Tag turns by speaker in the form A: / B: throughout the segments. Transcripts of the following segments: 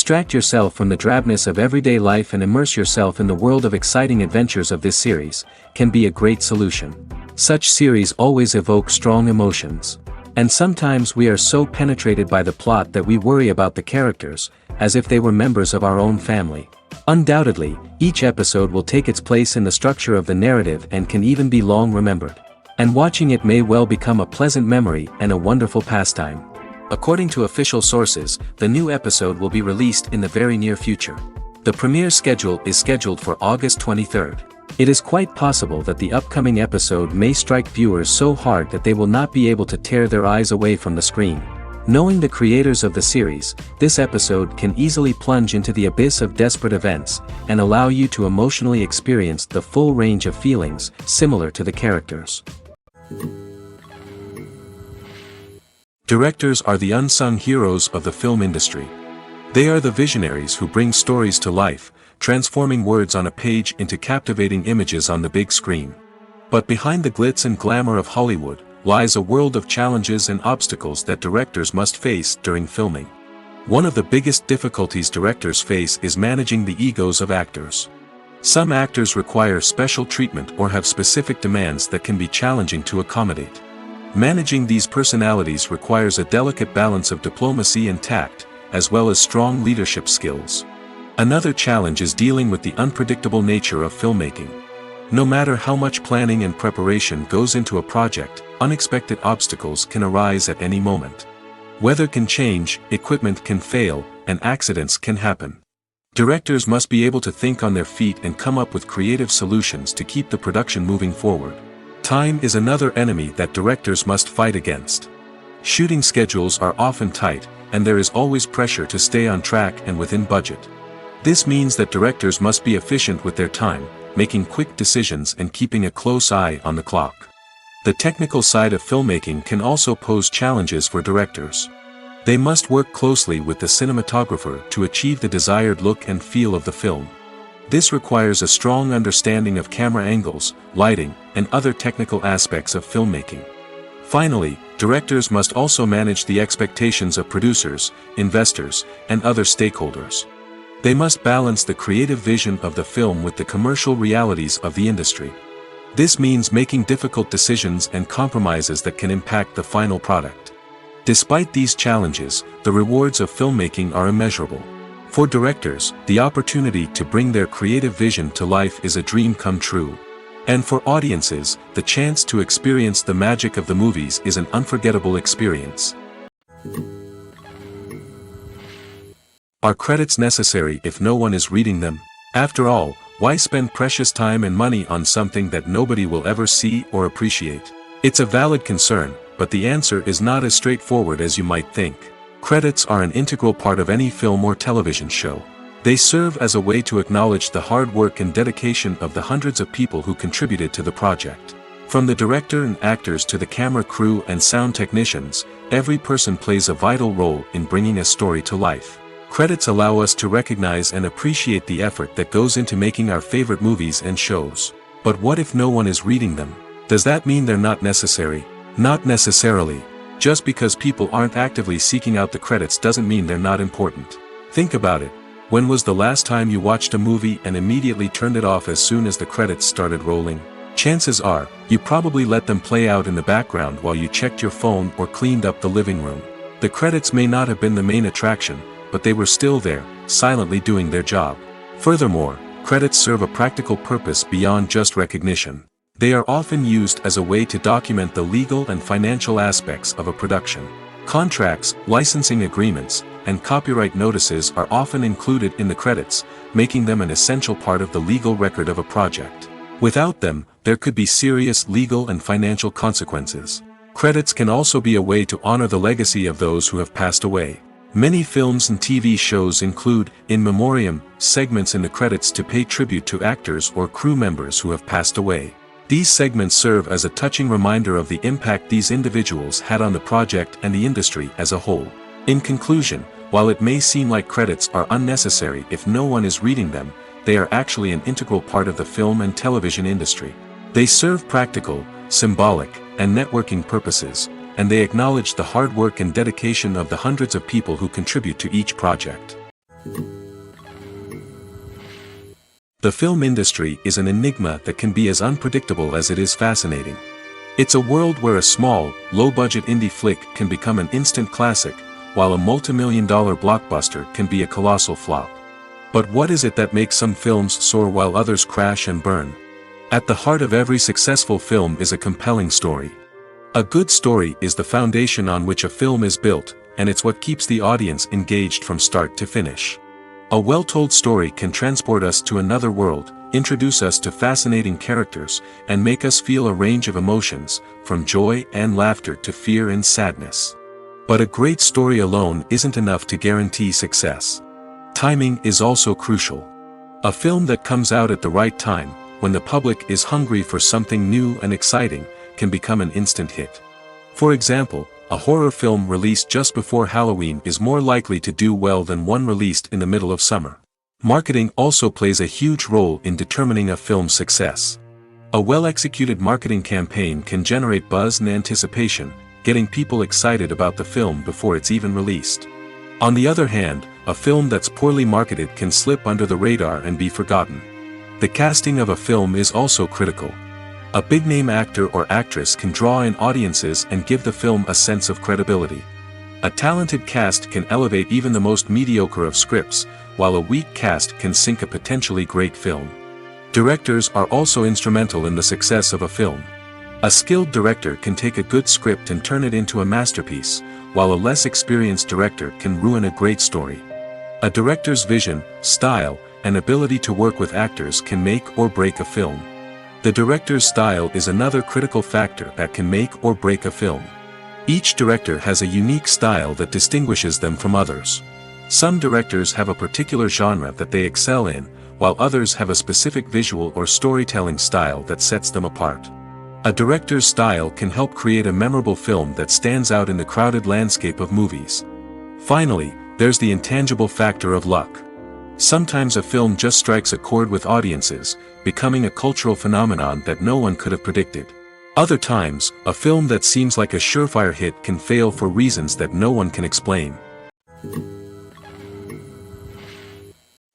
A: Distract yourself from the drabness of everyday life and immerse yourself in the world of exciting adventures of this series, can be a great solution. Such series always evoke strong emotions. And sometimes we are so penetrated by the plot that we worry about the characters, as if they were members of our own family. Undoubtedly, each episode will take its place in the structure of the narrative and can even be long remembered. And watching it may well become a pleasant memory and a wonderful pastime. According to official sources, the new episode will be released in the very near future. The premiere schedule is scheduled for August 23rd. It is quite possible that the upcoming episode may strike viewers so hard that they will not be able to tear their eyes away from the screen. Knowing the creators of the series, this episode can easily plunge into the abyss of desperate events, and allow you to emotionally experience the full range of feelings similar to the characters. Directors are the unsung heroes of the film industry. They are the visionaries who bring stories to life, transforming words on a page into captivating images on the big screen. But behind the glitz and glamour of Hollywood, lies a world of challenges and obstacles that directors must face during filming. One of the biggest difficulties directors face is managing the egos of actors. Some actors require special treatment or have specific demands that can be challenging to accommodate. Managing these personalities requires a delicate balance of diplomacy and tact, as well as strong leadership skills. Another challenge is dealing with the unpredictable nature of filmmaking. No matter how much planning and preparation goes into a project, unexpected obstacles can arise at any moment. Weather can change, equipment can fail, and accidents can happen. Directors must be able to think on their feet and come up with creative solutions to keep the production moving forward. Time is another enemy that directors must fight against. Shooting schedules are often tight, and there is always pressure to stay on track and within budget. This means that directors must be efficient with their time, making quick decisions and keeping a close eye on the clock. The technical side of filmmaking can also pose challenges for directors. They must work closely with the cinematographer to achieve the desired look and feel of the film. This requires a strong understanding of camera angles, lighting, and other technical aspects of filmmaking. Finally, directors must also manage the expectations of producers, investors, and other stakeholders. They must balance the creative vision of the film with the commercial realities of the industry. This means making difficult decisions and compromises that can impact the final product. Despite these challenges, the rewards of filmmaking are immeasurable. For directors, the opportunity to bring their creative vision to life is a dream come true. And for audiences, the chance to experience the magic of the movies is an unforgettable experience. Are credits necessary if no one is reading them? After all, why spend precious time and money on something that nobody will ever see or appreciate? It's a valid concern, but the answer is not as straightforward as you might think. Credits are an integral part of any film or television show. They serve as a way to acknowledge the hard work and dedication of the hundreds of people who contributed to the project. From the director and actors to the camera crew and sound technicians, every person plays a vital role in bringing a story to life. Credits allow us to recognize and appreciate the effort that goes into making our favorite movies and shows. But what if no one is reading them? Does that mean they're not necessary? Not necessarily. Just because people aren't actively seeking out the credits doesn't mean they're not important. Think about it. When was the last time you watched a movie and immediately turned it off as soon as the credits started rolling? Chances are, you probably let them play out in the background while you checked your phone or cleaned up the living room. The credits may not have been the main attraction, but they were still there, silently doing their job. Furthermore, credits serve a practical purpose beyond just recognition. They are often used as a way to document the legal and financial aspects of a production. Contracts, licensing agreements, and copyright notices are often included in the credits, making them an essential part of the legal record of a project. Without them, there could be serious legal and financial consequences. Credits can also be a way to honor the legacy of those who have passed away. Many films and TV shows include, in memoriam, segments in the credits to pay tribute to actors or crew members who have passed away. These segments serve as a touching reminder of the impact these individuals had on the project and the industry as a whole. In conclusion, while it may seem like credits are unnecessary if no one is reading them, they are actually an integral part of the film and television industry. They serve practical, symbolic, and networking purposes, and they acknowledge the hard work and dedication of the hundreds of people who contribute to each project. The film industry is an enigma that can be as unpredictable as it is fascinating. It's a world where a small, low-budget indie flick can become an instant classic, while a multi-million-dollar blockbuster can be a colossal flop. But what is it that makes some films soar while others crash and burn? At the heart of every successful film is a compelling story. A good story is the foundation on which a film is built, and it's what keeps the audience engaged from start to finish. A well-told story can transport us to another world, introduce us to fascinating characters, and make us feel a range of emotions, from joy and laughter to fear and sadness. But a great story alone isn't enough to guarantee success. Timing is also crucial. A film that comes out at the right time, when the public is hungry for something new and exciting, can become an instant hit. For example, a horror film released just before Halloween is more likely to do well than one released in the middle of summer. Marketing also plays a huge role in determining a film's success. A well-executed marketing campaign can generate buzz and anticipation, getting people excited about the film before it's even released. On the other hand, a film that's poorly marketed can slip under the radar and be forgotten. The casting of a film is also critical. A big-name actor or actress can draw in audiences and give the film a sense of credibility. A talented cast can elevate even the most mediocre of scripts, while a weak cast can sink a potentially great film. Directors are also instrumental in the success of a film. A skilled director can take a good script and turn it into a masterpiece, while a less experienced director can ruin a great story. A director's vision, style, and ability to work with actors can make or break a film. The director's style is another critical factor that can make or break a film. Each director has a unique style that distinguishes them from others. Some directors have a particular genre that they excel in, while others have a specific visual or storytelling style that sets them apart. A director's style can help create a memorable film that stands out in the crowded landscape of movies. Finally, there's the intangible factor of luck. Sometimes a film just strikes a chord with audiences, becoming a cultural phenomenon that no one could have predicted. Other times, a film that seems like a surefire hit can fail for reasons that no one can explain.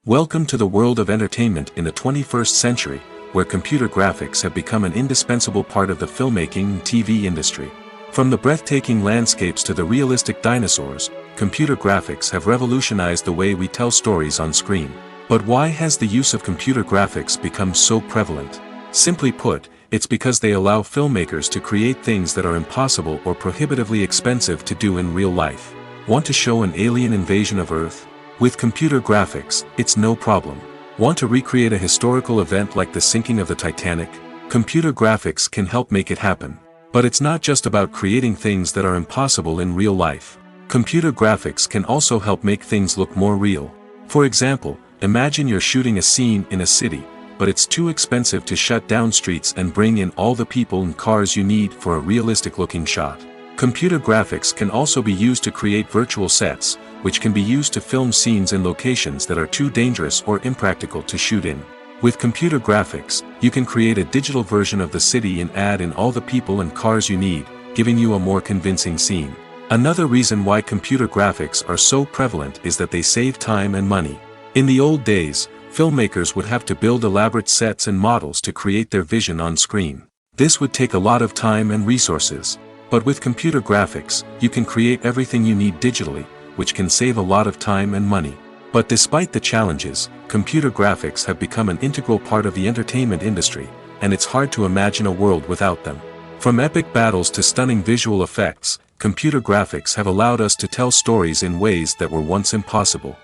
A: Welcome to the world of entertainment in the 21st century, where computer graphics have become an indispensable part of the filmmaking and TV industry. From the breathtaking landscapes to the realistic dinosaurs, computer graphics have revolutionized the way we tell stories on screen. But why has the use of computer graphics become so prevalent? Simply put, it's because they allow filmmakers to create things that are impossible or prohibitively expensive to do in real life. Want to show an alien invasion of Earth? With computer graphics, it's no problem. Want to recreate a historical event like the sinking of the Titanic? Computer graphics can help make it happen. But it's not just about creating things that are impossible in real life. Computer graphics can also help make things look more real. For example, imagine you're shooting a scene in a city, but it's too expensive to shut down streets and bring in all the people and cars you need for a realistic-looking shot. Computer graphics can also be used to create virtual sets, which can be used to film scenes in locations that are too dangerous or impractical to shoot in. With computer graphics, you can create a digital version of the city and add in all the people and cars you need, giving you a more convincing scene. Another reason why computer graphics are so prevalent is that they save time and money. In the old days, filmmakers would have to build elaborate sets and models to create their vision on screen. This would take a lot of time and resources. But with computer graphics, you can create everything you need digitally, which can save a lot of time and money. But despite the challenges, computer graphics have become an integral part of the entertainment industry, and it's hard to imagine a world without them. From epic battles to stunning visual effects, computer graphics have allowed us to tell stories in ways that were once impossible.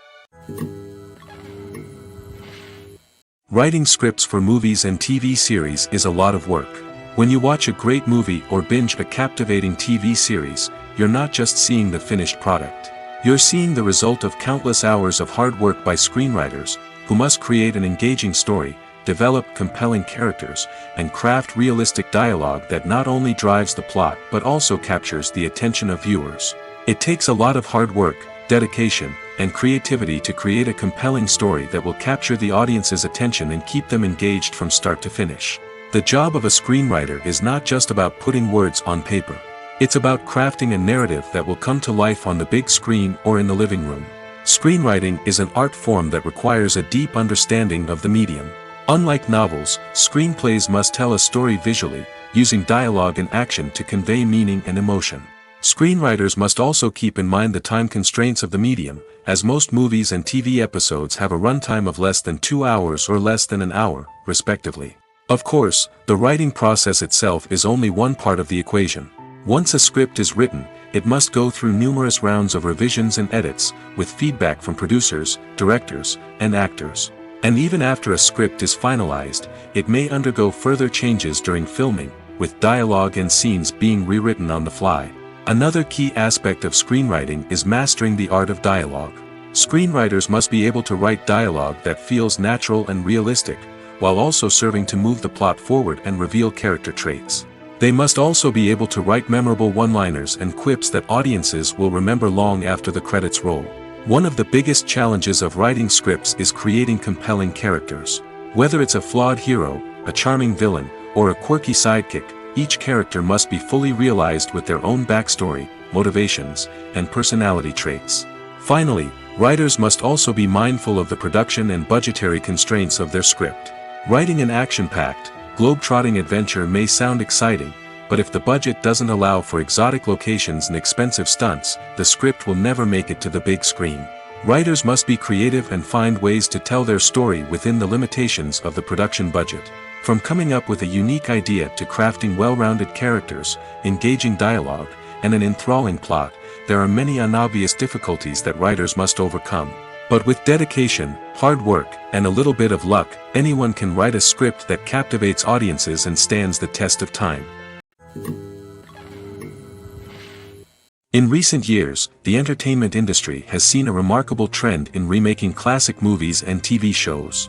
A: Writing scripts for movies and TV series is a lot of work. When you watch a great movie or binge a captivating TV series, you're not just seeing the finished product. You're seeing the result of countless hours of hard work by screenwriters, who must create an engaging story, develop compelling characters, and craft realistic dialogue that not only drives the plot but also captures the attention of viewers. It takes a lot of hard work, dedication, and creativity to create a compelling story that will capture the audience's attention and keep them engaged from start to finish. The job of a screenwriter is not just about putting words on paper. It's about crafting a narrative that will come to life on the big screen or in the living room. Screenwriting is an art form that requires a deep understanding of the medium. Unlike novels, screenplays must tell a story visually, using dialogue and action to convey meaning and emotion. Screenwriters must also keep in mind the time constraints of the medium, as most movies and TV episodes have a runtime of less than 2 hours or less than an hour, respectively. Of course, the writing process itself is only one part of the equation. Once a script is written, it must go through numerous rounds of revisions and edits, with feedback from producers, directors, and actors. And even after a script is finalized, it may undergo further changes during filming, with dialogue and scenes being rewritten on the fly. Another key aspect of screenwriting is mastering the art of dialogue. Screenwriters must be able to write dialogue that feels natural and realistic, while also serving to move the plot forward and reveal character traits. They must also be able to write memorable one-liners and quips that audiences will remember long after the credits roll. One of the biggest challenges of writing scripts is creating compelling characters. Whether it's a flawed hero, a charming villain, or a quirky sidekick, each character must be fully realized with their own backstory, motivations, and personality traits. Finally, writers must also be mindful of the production and budgetary constraints of their script. Writing an action-packed, globe-trotting adventure may sound exciting, but if the budget doesn't allow for exotic locations and expensive stunts, the script will never make it to the big screen. Writers must be creative and find ways to tell their story within the limitations of the production budget. From coming up with a unique idea to crafting well-rounded characters, engaging dialogue, and an enthralling plot, there are many unobvious difficulties that writers must overcome. But with dedication, hard work, and a little bit of luck, anyone can write a script that captivates audiences and stands the test of time. In recent years, the entertainment industry has seen a remarkable trend in remaking classic movies and TV shows.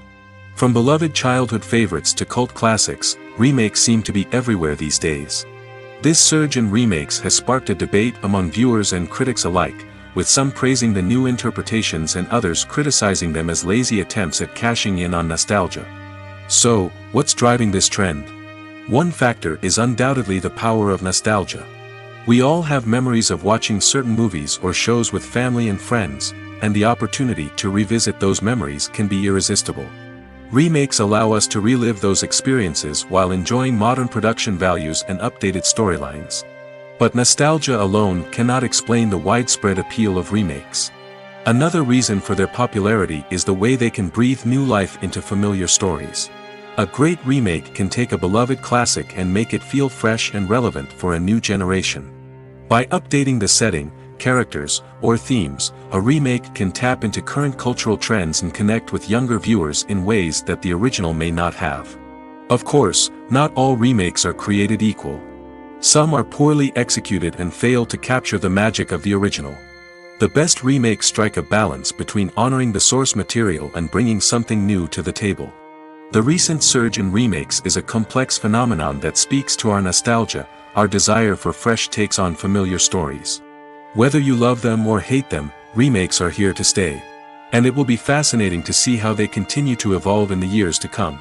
A: From beloved childhood favorites to cult classics, remakes seem to be everywhere these days. This surge in remakes has sparked a debate among viewers and critics alike, with some praising the new interpretations and others criticizing them as lazy attempts at cashing in on nostalgia. So, what's driving this trend? One factor is undoubtedly the power of nostalgia. We all have memories of watching certain movies or shows with family and friends, and the opportunity to revisit those memories can be irresistible. Remakes allow us to relive those experiences while enjoying modern production values and updated storylines. But nostalgia alone cannot explain the widespread appeal of remakes. Another reason for their popularity is the way they can breathe new life into familiar stories. A great remake can take a beloved classic and make it feel fresh and relevant for a new generation. By updating the setting, characters, or themes, a remake can tap into current cultural trends and connect with younger viewers in ways that the original may not have. Of course, not all remakes are created equal. Some are poorly executed and fail to capture the magic of the original. The best remakes strike a balance between honoring the source material and bringing something new to the table. The recent surge in remakes is a complex phenomenon that speaks to our nostalgia, our desire for fresh takes on familiar stories. Whether you love them or hate them, remakes are here to stay. And it will be fascinating to see how they continue to evolve in the years to come.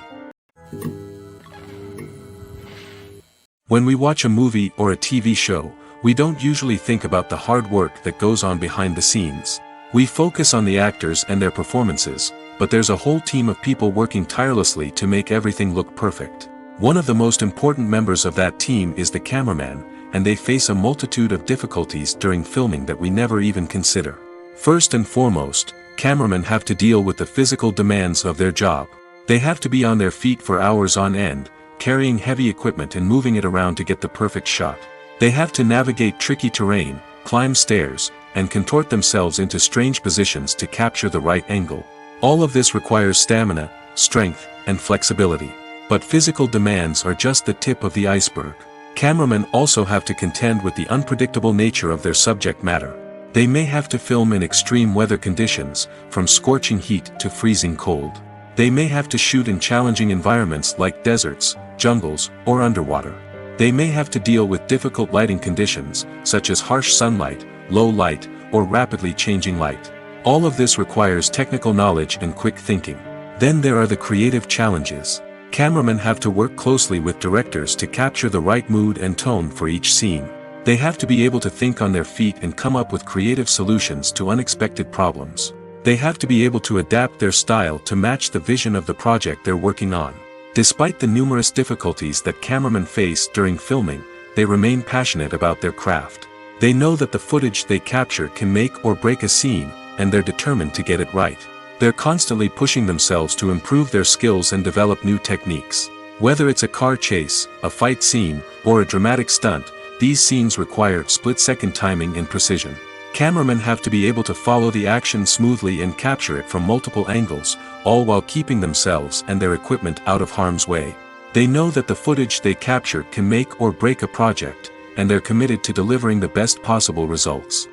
A: When we watch a movie or a TV show, we don't usually think about the hard work that goes on behind the scenes. We focus on the actors and their performances, but there's a whole team of people working tirelessly to make everything look perfect. One of the most important members of that team is the cameraman, and they face a multitude of difficulties during filming that we never even consider. First and foremost, cameramen have to deal with the physical demands of their job. They have to be on their feet for hours on end, carrying heavy equipment and moving it around to get the perfect shot. They have to navigate tricky terrain, climb stairs, and contort themselves into strange positions to capture the right angle. All of this requires stamina, strength, and flexibility. But physical demands are just the tip of the iceberg. Cameramen also have to contend with the unpredictable nature of their subject matter. They may have to film in extreme weather conditions, from scorching heat to freezing cold. They may have to shoot in challenging environments like deserts, jungles, or underwater. They may have to deal with difficult lighting conditions, such as harsh sunlight, low light, or rapidly changing light. All of this requires technical knowledge and quick thinking. Then there are the creative challenges. Cameramen have to work closely with directors to capture the right mood and tone for each scene. They have to be able to think on their feet and come up with creative solutions to unexpected problems. They have to be able to adapt their style to match the vision of the project they're working on. Despite the numerous difficulties that cameramen face during filming, they remain passionate about their craft. They know that the footage they capture can make or break a scene, and they're determined to get it right. They're constantly pushing themselves to improve their skills and develop new techniques. Whether it's a car chase, a fight scene, or a dramatic stunt, these scenes require split-second timing and precision. Cameramen have to be able to follow the action smoothly and capture it from multiple angles, all while keeping themselves and their equipment out of harm's way. They know that the footage they capture can make or break a project, and they're committed to delivering the best possible results.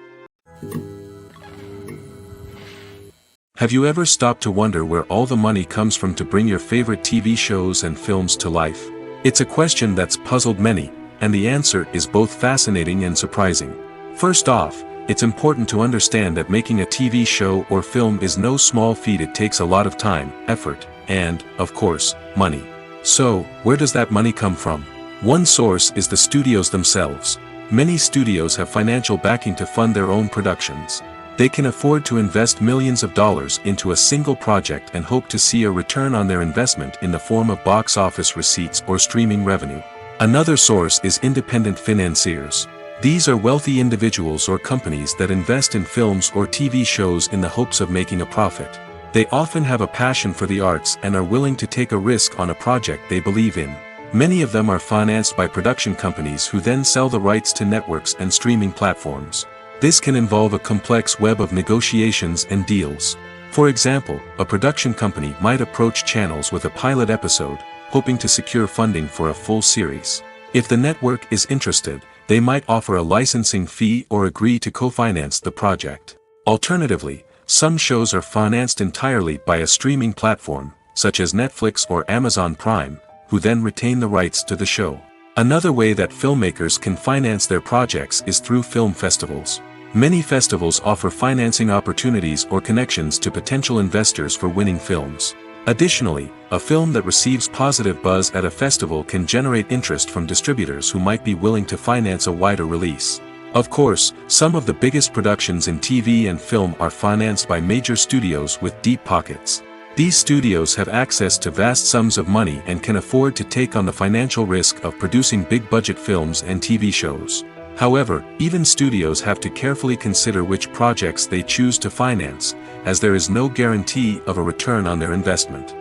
A: Have you ever stopped to wonder where all the money comes from to bring your favorite TV shows and films to life? It's a question that's puzzled many, and the answer is both fascinating and surprising. First off, it's important to understand that making a TV show or film is no small feat. It takes a lot of time, effort, and, of course, money. So, where does that money come from? One source is the studios themselves. Many studios have financial backing to fund their own productions. They can afford to invest millions of dollars into a single project and hope to see a return on their investment in the form of box office receipts or streaming revenue. Another source is independent financiers. These are wealthy individuals or companies that invest in films or TV shows in the hopes of making a profit. They often have a passion for the arts and are willing to take a risk on a project they believe in. Many of them are financed by production companies who then sell the rights to networks and streaming platforms. This can involve a complex web of negotiations and deals. For example, a production company might approach channels with a pilot episode, hoping to secure funding for a full series. If the network is interested, they might offer a licensing fee or agree to co-finance the project. Alternatively, some shows are financed entirely by a streaming platform, such as Netflix or Amazon Prime, who then retain the rights to the show. Another way that filmmakers can finance their projects is through film festivals. Many festivals offer financing opportunities or connections to potential investors for winning films. Additionally, a film that receives positive buzz at a festival can generate interest from distributors who might be willing to finance a wider release. Of course, some of the biggest productions in TV and film are financed by major studios with deep pockets. These studios have access to vast sums of money and can afford to take on the financial risk of producing big-budget films and TV shows. However, even studios have to carefully consider which projects they choose to finance, as there is no guarantee of a return on their investment.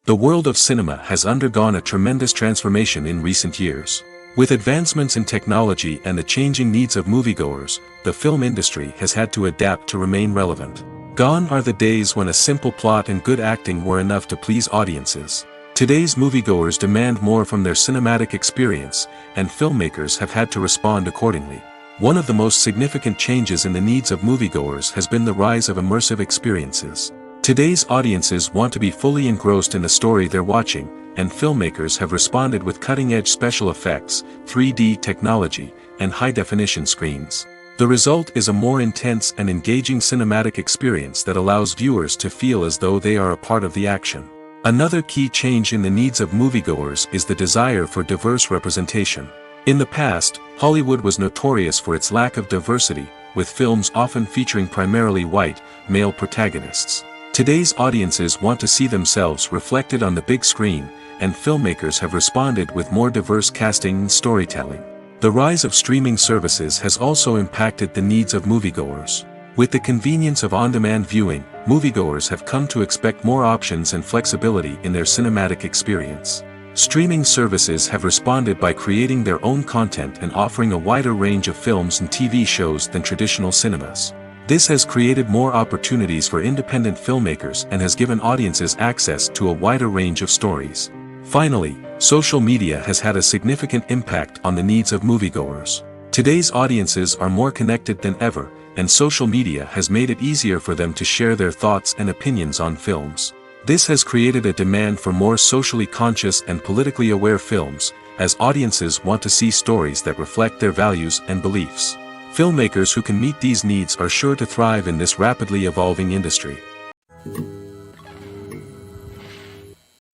A: The world of cinema has undergone a tremendous transformation in recent years. With advancements in technology and the changing needs of moviegoers, the film industry has had to adapt to remain relevant. Gone are the days when a simple plot and good acting were enough to please audiences. Today's moviegoers demand more from their cinematic experience, and filmmakers have had to respond accordingly. One of the most significant changes in the needs of moviegoers has been the rise of immersive experiences. Today's audiences want to be fully engrossed in the story they're watching, and filmmakers have responded with cutting-edge special effects, 3D technology, and high-definition screens. The result is a more intense and engaging cinematic experience that allows viewers to feel as though they are a part of the action. Another key change in the needs of moviegoers is the desire for diverse representation. In the past, Hollywood was notorious for its lack of diversity, with films often featuring primarily white, male protagonists. Today's audiences want to see themselves reflected on the big screen, and filmmakers have responded with more diverse casting and storytelling. The rise of streaming services has also impacted the needs of moviegoers. With the convenience of on-demand viewing, moviegoers have come to expect more options and flexibility in their cinematic experience. Streaming services have responded by creating their own content and offering a wider range of films and TV shows than traditional cinemas. This has created more opportunities for independent filmmakers and has given audiences access to a wider range of stories. Finally, social media has had a significant impact on the needs of moviegoers. Today's audiences are more connected than ever, and social media has made it easier for them to share their thoughts and opinions on films. This has created a demand for more socially conscious and politically aware films, as audiences want to see stories that reflect their values and beliefs. Filmmakers who can meet these needs are sure to thrive in this rapidly evolving industry.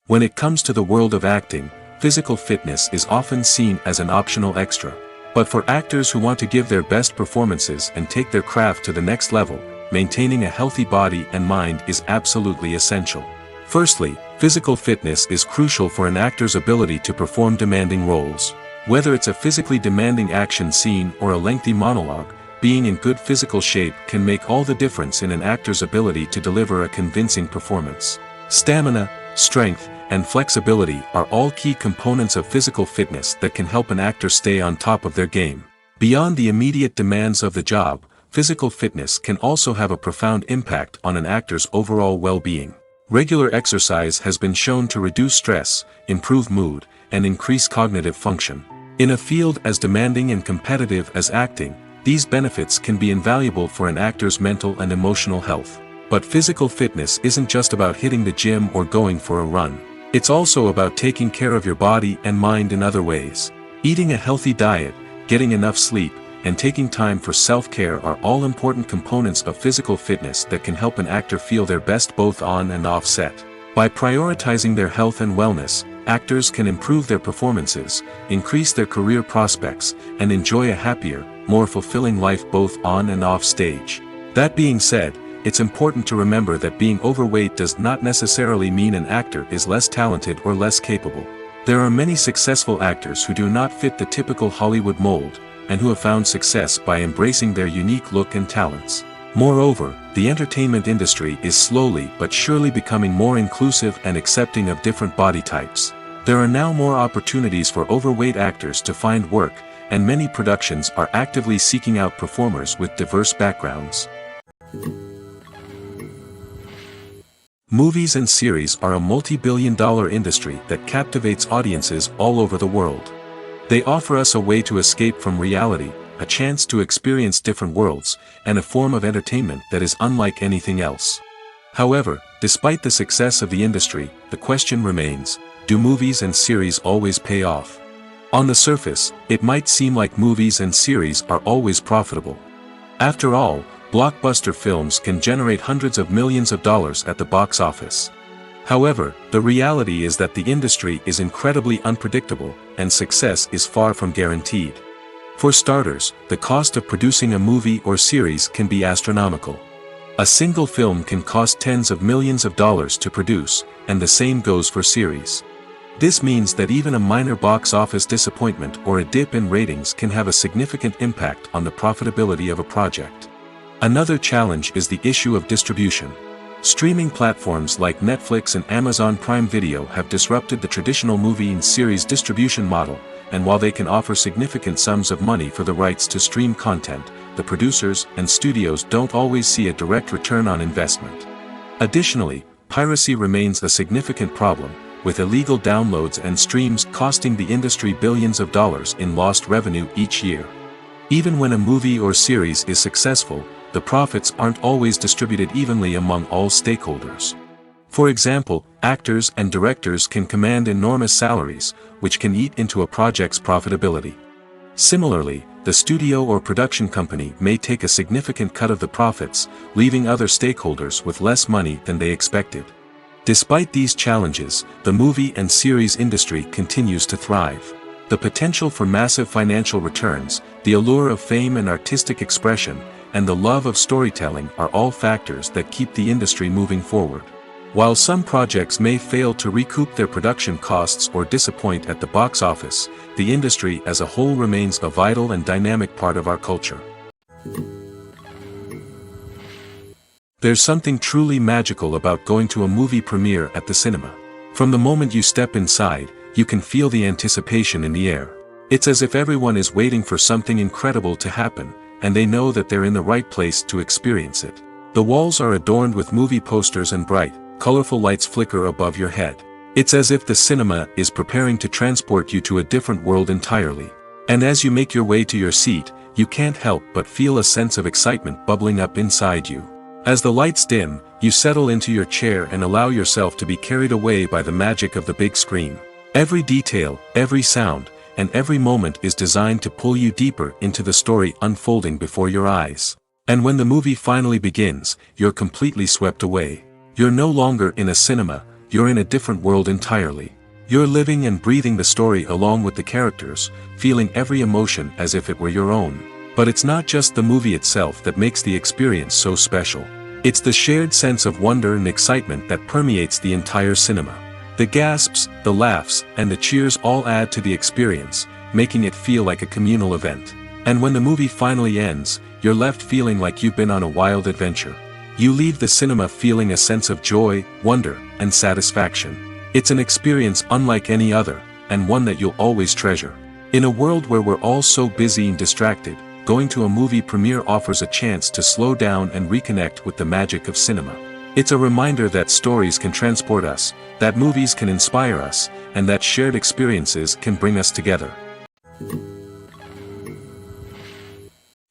A: When it comes to the world of acting, physical fitness is often seen as an optional extra. But for actors who want to give their best performances and take their craft to the next level, maintaining a healthy body and mind is absolutely essential. Firstly, physical fitness is crucial for an actor's ability to perform demanding roles. Whether it's a physically demanding action scene or a lengthy monologue, being in good physical shape can make all the difference in an actor's ability to deliver a convincing performance. Stamina, strength, and flexibility are all key components of physical fitness that can help an actor stay on top of their game. Beyond the immediate demands of the job, physical fitness can also have a profound impact on an actor's overall well-being. Regular exercise has been shown to reduce stress, improve mood, and increase cognitive function. In a field as demanding and competitive as acting, these benefits can be invaluable for an actor's mental and emotional health. But physical fitness isn't just about hitting the gym or going for a run. It's also about taking care of your body and mind in other ways. Eating a healthy diet, getting enough sleep, and taking time for self-care are all important components of physical fitness that can help an actor feel their best both on and off set. By prioritizing their health and wellness, actors can improve their performances, increase their career prospects, and enjoy a happier, more fulfilling life both on and off stage. That being said, it's important to remember that being overweight does not necessarily mean an actor is less talented or less capable. There are many successful actors who do not fit the typical Hollywood mold, and who have found success by embracing their unique look and talents. Moreover, the entertainment industry is slowly but surely becoming more inclusive and accepting of different body types. There are now more opportunities for overweight actors to find work, and many productions are actively seeking out performers with diverse backgrounds. Movies and series are a multi-billion-dollar industry that captivates audiences all over the world. They offer us a way to escape from reality, a chance to experience different worlds, and a form of entertainment that is unlike anything else. However, despite the success of the industry, the question remains, do movies and series always pay off? On the surface, it might seem like movies and series are always profitable. After all, blockbuster films can generate hundreds of millions of dollars at the box office. However, the reality is that the industry is incredibly unpredictable, and success is far from guaranteed. For starters, the cost of producing a movie or series can be astronomical. A single film can cost tens of millions of dollars to produce, and the same goes for series. This means that even a minor box office disappointment or a dip in ratings can have a significant impact on the profitability of a project. Another challenge is the issue of distribution. Streaming platforms like Netflix and Amazon Prime Video have disrupted the traditional movie and series distribution model, and while they can offer significant sums of money for the rights to stream content, the producers and studios don't always see a direct return on investment. Additionally, piracy remains a significant problem, with illegal downloads and streams costing the industry billions of dollars in lost revenue each year. Even when a movie or series is successful, the profits aren't always distributed evenly among all stakeholders. For example, actors and directors can command enormous salaries, which can eat into a project's profitability. Similarly, the studio or production company may take a significant cut of the profits, leaving other stakeholders with less money than they expected. Despite these challenges, the movie and series industry continues to thrive. The potential for massive financial returns, the allure of fame and artistic expression, and the love of storytelling are all factors that keep the industry moving forward. While some projects may fail to recoup their production costs or disappoint at the box office, the industry as a whole remains a vital and dynamic part of our culture. There's something truly magical about going to a movie premiere at the cinema. From the moment you step inside, you can feel the anticipation in the air. It's as if everyone is waiting for something incredible to happen, and they know that they're in the right place to experience it. The walls are adorned with movie posters and bright, colorful lights flicker above your head. It's as if the cinema is preparing to transport you to a different world entirely. And as you make your way to your seat, you can't help but feel a sense of excitement bubbling up inside you. As the lights dim, you settle into your chair and allow yourself to be carried away by the magic of the big screen. Every detail, every sound, and every moment is designed to pull you deeper into the story unfolding before your eyes. And when the movie finally begins, you're completely swept away. You're no longer in a cinema, you're in a different world entirely. You're living and breathing the story along with the characters, feeling every emotion as if it were your own. But it's not just the movie itself that makes the experience so special. It's the shared sense of wonder and excitement that permeates the entire cinema. The gasps, the laughs, and the cheers all add to the experience, making it feel like a communal event. And when the movie finally ends, you're left feeling like you've been on a wild adventure. You leave the cinema feeling a sense of joy, wonder, and satisfaction. It's an experience unlike any other, and one that you'll always treasure. In a world where we're all so busy and distracted, going to a movie premiere offers a chance to slow down and reconnect with the magic of cinema. It's a reminder that stories can transport us, that movies can inspire us, and that shared experiences can bring us together.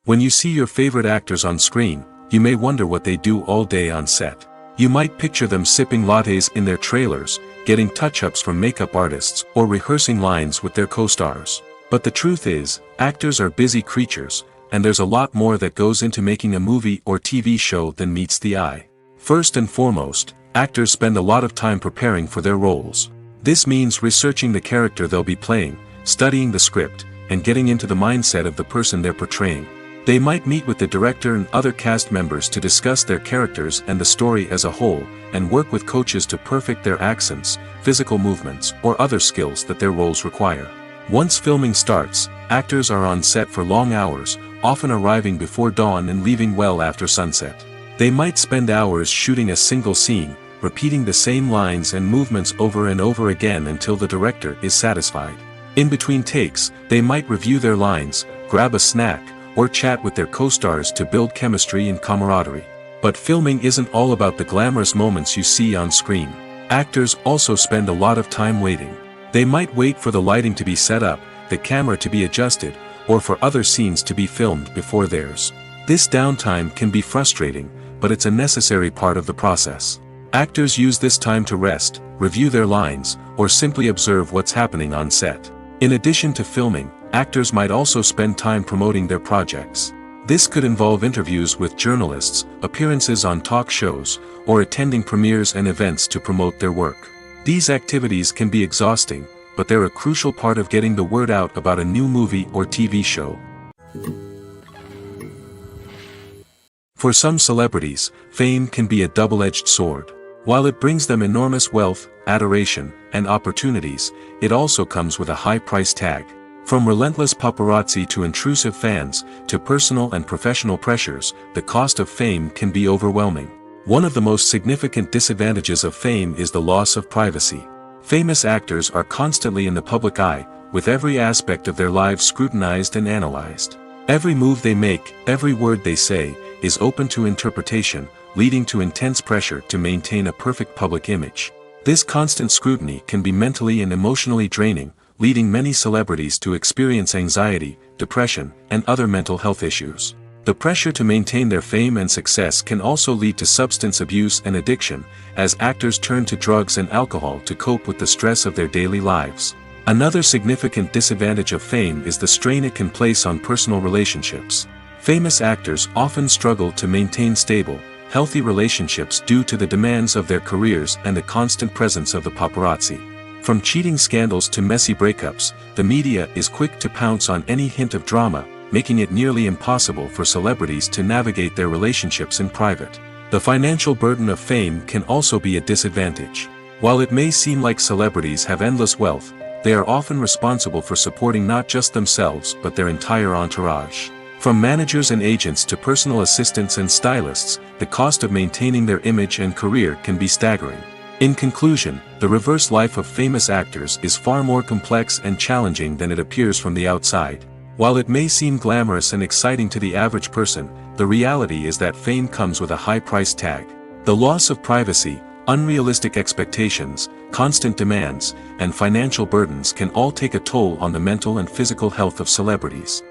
A: When you see your favorite actors on screen, you may wonder what they do all day on set. You might picture them sipping lattes in their trailers, getting touch-ups from makeup artists, or rehearsing lines with their co-stars. But the truth is, actors are busy creatures, and there's a lot more that goes into making a movie or TV show than meets the eye. First and foremost, actors spend a lot of time preparing for their roles. This means researching the character they'll be playing, studying the script, and getting into the mindset of the person they're portraying. They might meet with the director and other cast members to discuss their characters and the story as a whole, and work with coaches to perfect their accents, physical movements, or other skills that their roles require. Once filming starts, actors are on set for long hours, often arriving before dawn and leaving well after sunset. They might spend hours shooting a single scene, repeating the same lines and movements over and over again until the director is satisfied. In between takes, they might review their lines, grab a snack, or chat with their co-stars to build chemistry and camaraderie. But filming isn't all about the glamorous moments you see on screen. Actors also spend a lot of time waiting. They might wait for the lighting to be set up, the camera to be adjusted, or for other scenes to be filmed before theirs. This downtime can be frustrating, but it's a necessary part of the process. Actors use this time to rest, review their lines, or simply observe what's happening on set. In addition to filming, actors might also spend time promoting their projects. This could involve interviews with journalists, appearances on talk shows, or attending premieres and events to promote their work. These activities can be exhausting, but they're a crucial part of getting the word out about a new movie or TV show. For some celebrities, fame can be a double-edged sword. While it brings them enormous wealth, adoration, and opportunities, it also comes with a high price tag. From relentless paparazzi to intrusive fans, to personal and professional pressures, the cost of fame can be overwhelming. One of the most significant disadvantages of fame is the loss of privacy. Famous actors are constantly in the public eye, with every aspect of their lives scrutinized and analyzed. Every move they make, every word they say, is open to interpretation, leading to intense pressure to maintain a perfect public image. This constant scrutiny can be mentally and emotionally draining, leading many celebrities to experience anxiety, depression, and other mental health issues. The pressure to maintain their fame and success can also lead to substance abuse and addiction, as actors turn to drugs and alcohol to cope with the stress of their daily lives. Another significant disadvantage of fame is the strain it can place on personal relationships. Famous actors often struggle to maintain stable, healthy relationships due to the demands of their careers and the constant presence of the paparazzi. From cheating scandals to messy breakups, the media is quick to pounce on any hint of drama, making it nearly impossible for celebrities to navigate their relationships in private. The financial burden of fame can also be a disadvantage. While it may seem like celebrities have endless wealth, they are often responsible for supporting not just themselves but their entire entourage. From managers and agents to personal assistants and stylists, the cost of maintaining their image and career can be staggering. In conclusion, the reverse life of famous actors is far more complex and challenging than it appears from the outside. While it may seem glamorous and exciting to the average person, the reality is that fame comes with a high price tag. The loss of privacy, unrealistic expectations, constant demands, and financial burdens can all take a toll on the mental and physical health of celebrities.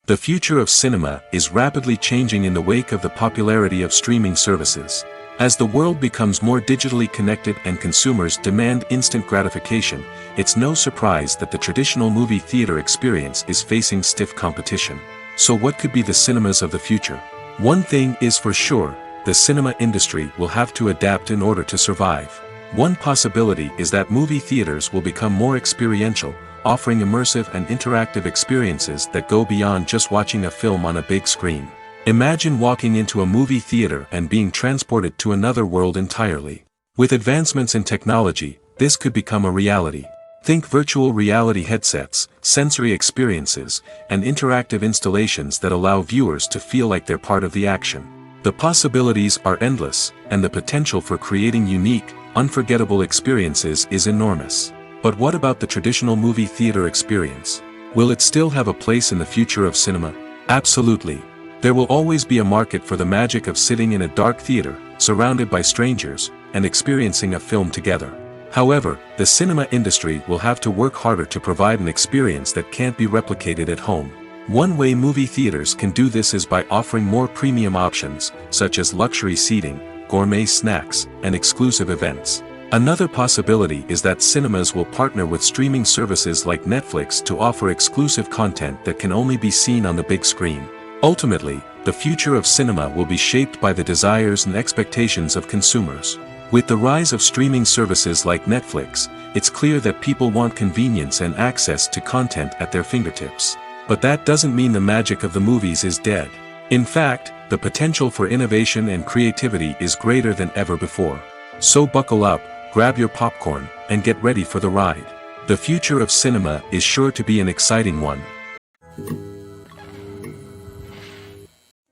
A: The future of cinema is rapidly changing in the wake of the popularity of streaming services. As the world becomes more digitally connected and consumers demand instant gratification, it's no surprise that the traditional movie theater experience is facing stiff competition. So what could be the cinemas of the future? One thing is for sure, the cinema industry will have to adapt in order to survive. One possibility is that movie theaters will become more experiential, offering immersive and interactive experiences that go beyond just watching a film on a big screen. Imagine walking into a movie theater and being transported to another world entirely. With advancements in technology, this could become a reality. Think virtual reality headsets, sensory experiences, and interactive installations that allow viewers to feel like they're part of the action. The possibilities are endless, and the potential for creating unique, unforgettable experiences is enormous. But what about the traditional movie theater experience? Will it still have a place in the future of cinema? Absolutely. There will always be a market for the magic of sitting in a dark theater, surrounded by strangers, and experiencing a film together. However, the cinema industry will have to work harder to provide an experience that can't be replicated at home. One way movie theaters can do this is by offering more premium options, such as luxury seating, gourmet snacks, and exclusive events. Another possibility is that cinemas will partner with streaming services like Netflix to offer exclusive content that can only be seen on the big screen. Ultimately, the future of cinema will be shaped by the desires and expectations of consumers. With the rise of streaming services like Netflix, it's clear that people want convenience and access to content at their fingertips. But that doesn't mean the magic of the movies is dead. In fact, the potential for innovation and creativity is greater than ever before. So buckle up, grab your popcorn, and get ready for the ride. The future of cinema is sure to be an exciting one.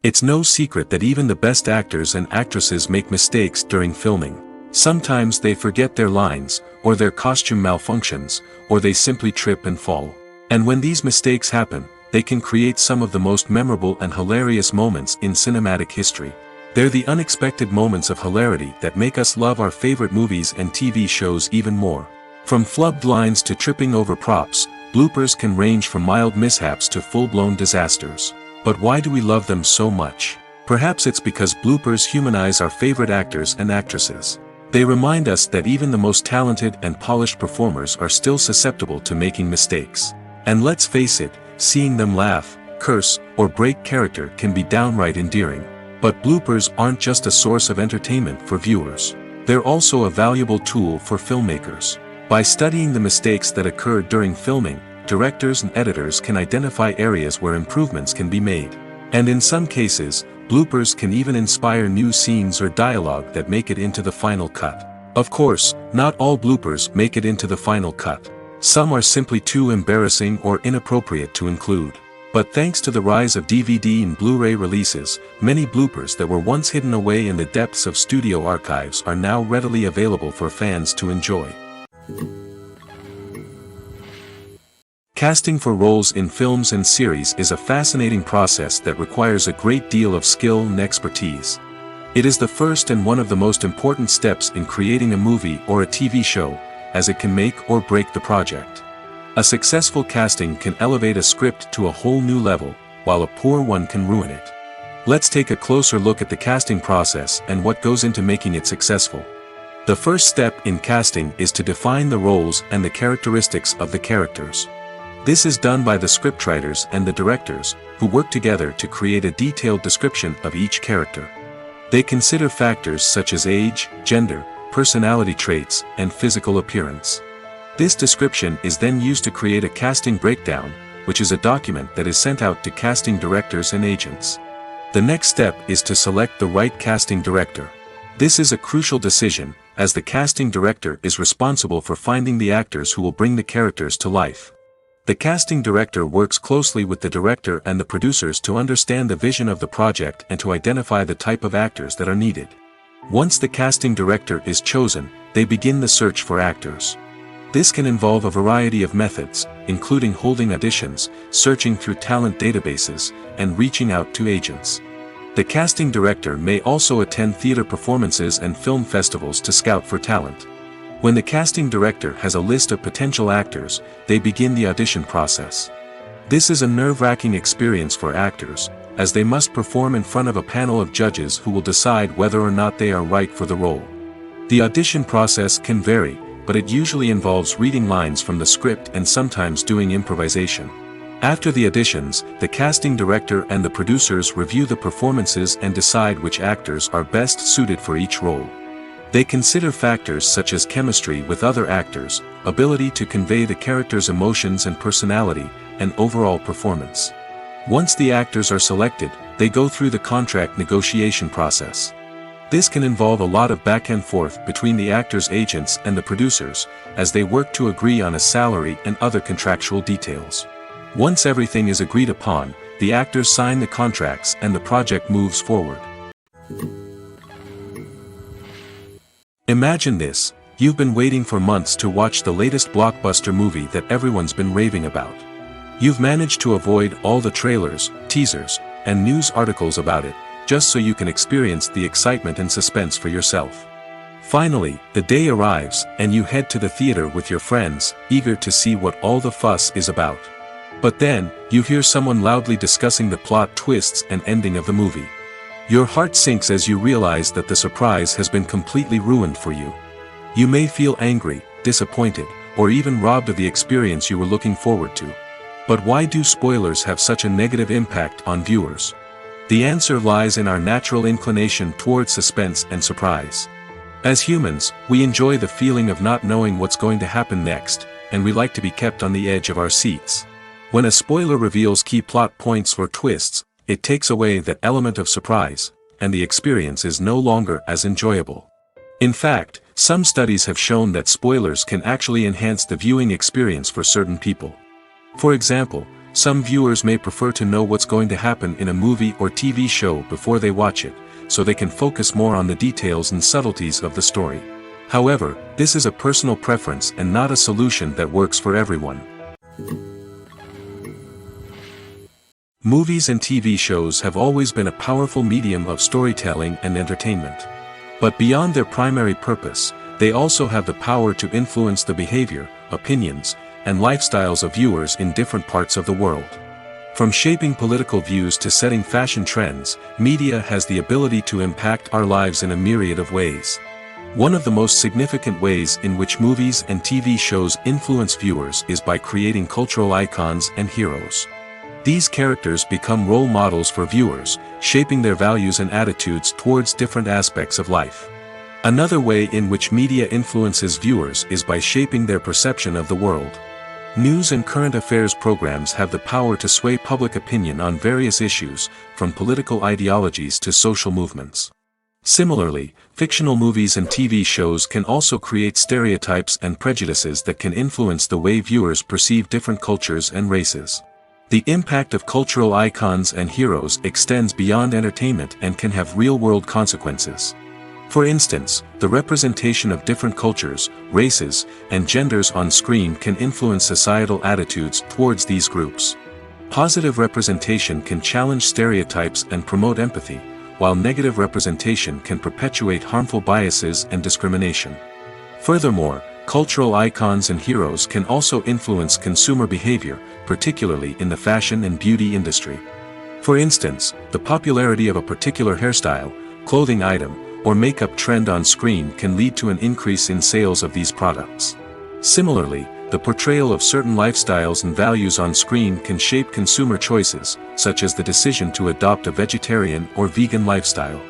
A: It's no secret that even the best actors and actresses make mistakes during filming. Sometimes they forget their lines, or their costume malfunctions, or they simply trip and fall. And when these mistakes happen, they can create some of the most memorable and hilarious moments in cinematic history. They're the unexpected moments of hilarity that make us love our favorite movies and TV shows even more. From flubbed lines to tripping over props, bloopers can range from mild mishaps to full-blown disasters. But why do we love them so much? Perhaps it's because bloopers humanize our favorite actors and actresses. They remind us that even the most talented and polished performers are still susceptible to making mistakes. And let's face it, seeing them laugh, curse, or break character can be downright endearing. But bloopers aren't just a source of entertainment for viewers. They're also a valuable tool for filmmakers. By studying the mistakes that occurred during filming, directors and editors can identify areas where improvements can be made. And in some cases, bloopers can even inspire new scenes or dialogue that make it into the final cut. Of course, not all bloopers make it into the final cut. Some are simply too embarrassing or inappropriate to include. But thanks to the rise of DVD and Blu-ray releases, many bloopers that were once hidden away in the depths of studio archives are now readily available for fans to enjoy. Casting for roles in films and series is a fascinating process that requires a great deal of skill and expertise. It is the first and one of the most important steps in creating a movie or a TV show, as it can make or break the project. A successful casting can elevate a script to a whole new level, while a poor one can ruin it. Let's take a closer look at the casting process and what goes into making it successful. The first step in casting is to define the roles and the characteristics of the characters. This is done by the scriptwriters and the directors, who work together to create a detailed description of each character. They consider factors such as age, gender, personality traits, and physical appearance. This description is then used to create a casting breakdown, which is a document that is sent out to casting directors and agents. The next step is to select the right casting director. This is a crucial decision, as the casting director is responsible for finding the actors who will bring the characters to life. The casting director works closely with the director and the producers to understand the vision of the project and to identify the type of actors that are needed. Once the casting director is chosen, they begin the search for actors. This can involve a variety of methods, including holding auditions, searching through talent databases, and reaching out to agents. The casting director may also attend theater performances and film festivals to scout for talent. When the casting director has a list of potential actors, they begin the audition process. This is a nerve-wracking experience for actors, as they must perform in front of a panel of judges who will decide whether or not they are right for the role. The audition process can vary, but it usually involves reading lines from the script and sometimes doing improvisation. After the auditions, the casting director and the producers review the performances and decide which actors are best suited for each role. They consider factors such as chemistry with other actors, ability to convey the character's emotions and personality, and overall performance. Once the actors are selected, they go through the contract negotiation process. This can involve a lot of back and forth between the actors' agents and the producers, as they work to agree on a salary and other contractual details. Once everything is agreed upon, the actors sign the contracts and the project moves forward. Imagine this: you've been waiting for months to watch the latest blockbuster movie that everyone's been raving about. You've managed to avoid all the trailers, teasers, and news articles about it, just so you can experience the excitement and suspense for yourself. Finally, the day arrives, and you head to the theater with your friends, eager to see what all the fuss is about. But then, you hear someone loudly discussing the plot twists and ending of the movie. Your heart sinks as you realize that the surprise has been completely ruined for you. You may feel angry, disappointed, or even robbed of the experience you were looking forward to. But why do spoilers have such a negative impact on viewers? The answer lies in our natural inclination towards suspense and surprise. As humans, we enjoy the feeling of not knowing what's going to happen next, and we like to be kept on the edge of our seats. When a spoiler reveals key plot points or twists, it takes away that element of surprise, and the experience is no longer as enjoyable. In fact, some studies have shown that spoilers can actually enhance the viewing experience for certain people. For example, some viewers may prefer to know what's going to happen in a movie or TV show before they watch it, so they can focus more on the details and subtleties of the story. However, this is a personal preference and not a solution that works for everyone. Movies and TV shows have always been a powerful medium of storytelling and entertainment. But beyond their primary purpose, they also have the power to influence the behavior, opinions, and lifestyles of viewers in different parts of the world. From shaping political views to setting fashion trends, media has the ability to impact our lives in a myriad of ways. One of the most significant ways in which movies and TV shows influence viewers is by creating cultural icons and heroes. These characters become role models for viewers, shaping their values and attitudes towards different aspects of life. Another way in which media influences viewers is by shaping their perception of the world. News and current affairs programs have the power to sway public opinion on various issues, from political ideologies to social movements. Similarly, fictional movies and TV shows can also create stereotypes and prejudices that can influence the way viewers perceive different cultures and races. The impact of cultural icons and heroes extends beyond entertainment and can have real-world consequences. For instance, the representation of different cultures, races, and genders on screen can influence societal attitudes towards these groups. Positive representation can challenge stereotypes and promote empathy, while negative representation can perpetuate harmful biases and discrimination. Furthermore, cultural icons and heroes can also influence consumer behavior, particularly in the fashion and beauty industry. For instance, the popularity of a particular hairstyle, clothing item, or makeup trend on screen can lead to an increase in sales of these products. Similarly, the portrayal of certain lifestyles and values on screen can shape consumer choices, such as the decision to adopt a vegetarian or vegan lifestyle.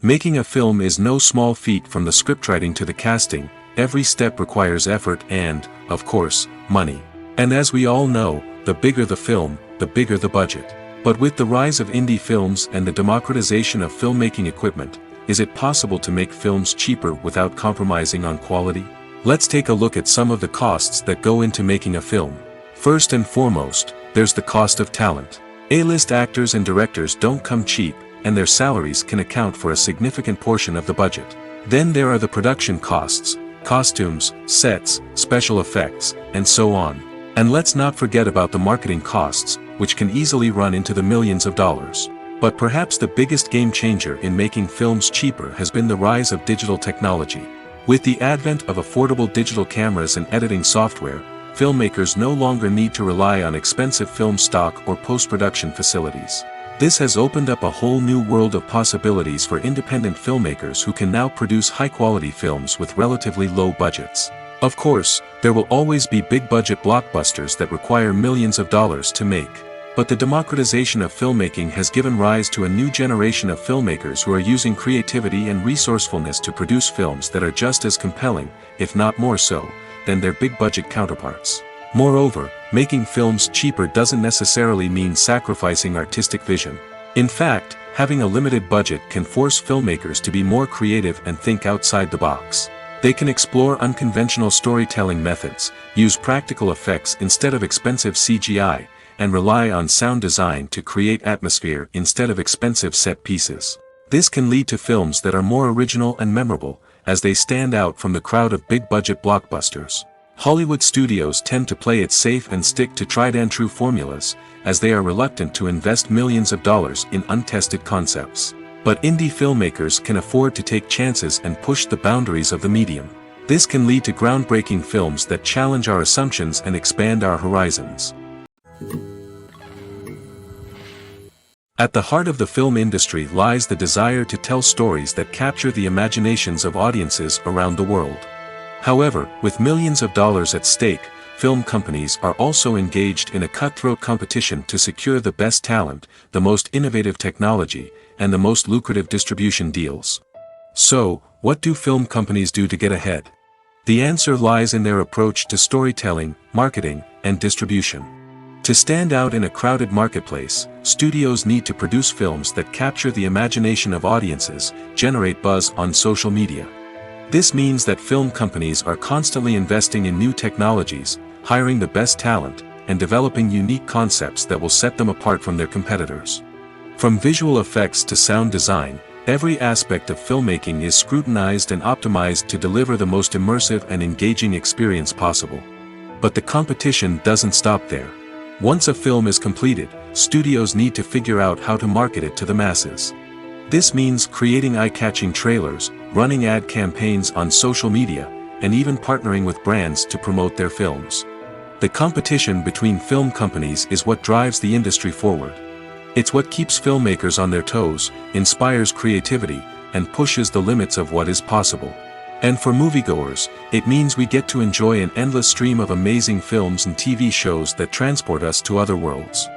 A: Making a film is no small feat. From the scriptwriting to the casting, every step requires effort and, of course, money. And as we all know, the bigger the film, the bigger the budget. But with the rise of indie films and the democratization of filmmaking equipment, is it possible to make films cheaper without compromising on quality? Let's take a look at some of the costs that go into making a film. First and foremost, there's the cost of talent. A-list actors and directors don't come cheap, and their salaries can account for a significant portion of the budget. Then there are the production costs, costumes, sets, special effects, and so on. And let's not forget about the marketing costs, which can easily run into the millions of dollars. But perhaps the biggest game changer in making films cheaper has been the rise of digital technology. With the advent of affordable digital cameras and editing software, filmmakers no longer need to rely on expensive film stock or post-production facilities. This has opened up a whole new world of possibilities for independent filmmakers who can now produce high-quality films with relatively low budgets. Of course, there will always be big-budget blockbusters that require millions of dollars to make. But the democratization of filmmaking has given rise to a new generation of filmmakers who are using creativity and resourcefulness to produce films that are just as compelling, if not more so, than their big-budget counterparts. Moreover, making films cheaper doesn't necessarily mean sacrificing artistic vision. In fact, having a limited budget can force filmmakers to be more creative and think outside the box. They can explore unconventional storytelling methods, use practical effects instead of expensive CGI, and rely on sound design to create atmosphere instead of expensive set pieces. This can lead to films that are more original and memorable, as they stand out from the crowd of big-budget blockbusters. Hollywood studios tend to play it safe and stick to tried-and-true formulas, as they are reluctant to invest millions of dollars in untested concepts. But indie filmmakers can afford to take chances and push the boundaries of the medium. This can lead to groundbreaking films that challenge our assumptions and expand our horizons. At the heart of the film industry lies the desire to tell stories that capture the imaginations of audiences around the world. However, with millions of dollars at stake, film companies are also engaged in a cutthroat competition to secure the best talent, the most innovative technology, and the most lucrative distribution deals. So, what do film companies do to get ahead? The answer lies in their approach to storytelling, marketing, and distribution. To stand out in a crowded marketplace, studios need to produce films that capture the imagination of audiences, generate buzz on social media. This means that film companies are constantly investing in new technologies, hiring the best talent, and developing unique concepts that will set them apart from their competitors. From visual effects to sound design, every aspect of filmmaking is scrutinized and optimized to deliver the most immersive and engaging experience possible. But the competition doesn't stop there. Once a film is completed, studios need to figure out how to market it to the masses. This means creating eye-catching trailers, running ad campaigns on social media, and even partnering with brands to promote their films. The competition between film companies is what drives the industry forward. It's what keeps filmmakers on their toes, inspires creativity, and pushes the limits of what is possible. And for moviegoers, it means we get to enjoy an endless stream of amazing films and TV shows that transport us to other worlds.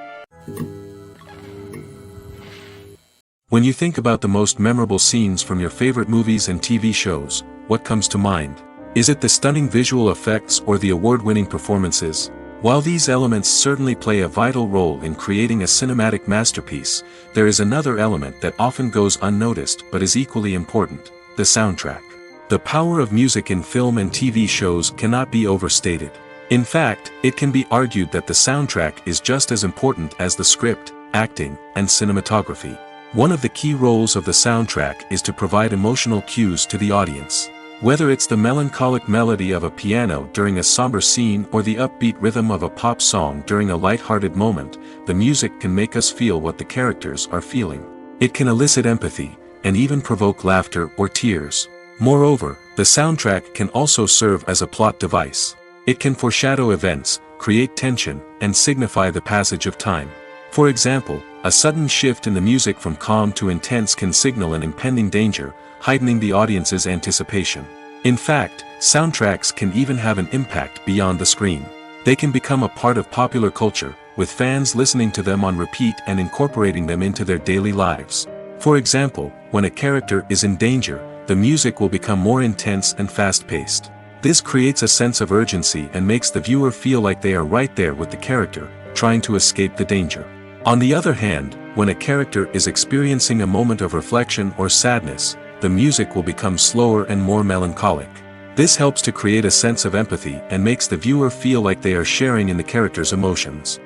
A: When you think about the most memorable scenes from your favorite movies and TV shows, what comes to mind? Is it the stunning visual effects or the award-winning performances? While these elements certainly play a vital role in creating a cinematic masterpiece, there is another element that often goes unnoticed but is equally important: the soundtrack. The power of music in film and TV shows cannot be overstated. In fact, it can be argued that the soundtrack is just as important as the script, acting, and cinematography. One of the key roles of the soundtrack is to provide emotional cues to the audience. Whether it's the melancholic melody of a piano during a somber scene or the upbeat rhythm of a pop song during a light-hearted moment, the music can make us feel what the characters are feeling. It can elicit empathy, and even provoke laughter or tears. Moreover, the soundtrack can also serve as a plot device. It can foreshadow events, create tension, and signify the passage of time. For example, a sudden shift in the music from calm to intense can signal an impending danger, heightening the audience's anticipation. In fact, soundtracks can even have an impact beyond the screen. They can become a part of popular culture, with fans listening to them on repeat and incorporating them into their daily lives. For example, when a character is in danger, the music will become more intense and fast-paced. This creates a sense of urgency and makes the viewer feel like they are right there with the character, trying to escape the danger. On the other hand, when a character is experiencing a moment of reflection or sadness, the music will become slower and more melancholic. This helps to create a sense of empathy and makes the viewer feel like they are sharing in the character's emotions.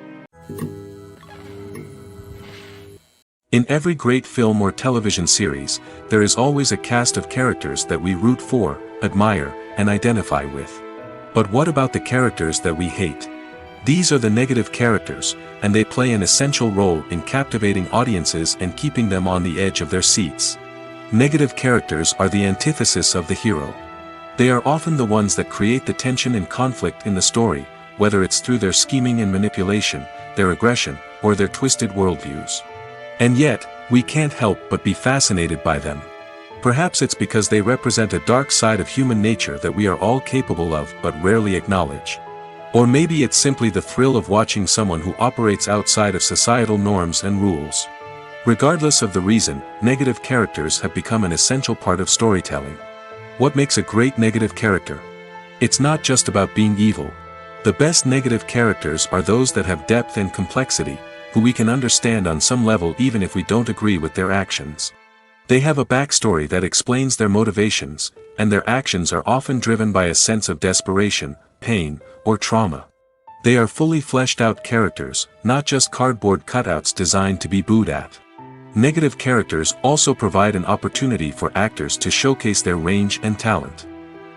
A: In every great film or television series, there is always a cast of characters that we root for, admire, and identify with. But what about the characters that we hate? These are the negative characters, and they play an essential role in captivating audiences and keeping them on the edge of their seats. Negative characters are the antithesis of the hero. They are often the ones that create the tension and conflict in the story, whether it's through their scheming and manipulation, their aggression, or their twisted worldviews. And yet, we can't help but be fascinated by them. Perhaps it's because they represent a dark side of human nature that we are all capable of but rarely acknowledge. Or maybe it's simply the thrill of watching someone who operates outside of societal norms and rules. Regardless of the reason, negative characters have become an essential part of storytelling. What makes a great negative character? It's not just about being evil. The best negative characters are those that have depth and complexity, who we can understand on some level even if we don't agree with their actions. They have a backstory that explains their motivations, and their actions are often driven by a sense of desperation, pain, or trauma. They are fully fleshed out characters, not just cardboard cutouts designed to be booed at. Negative characters also provide an opportunity for actors to showcase their range and talent.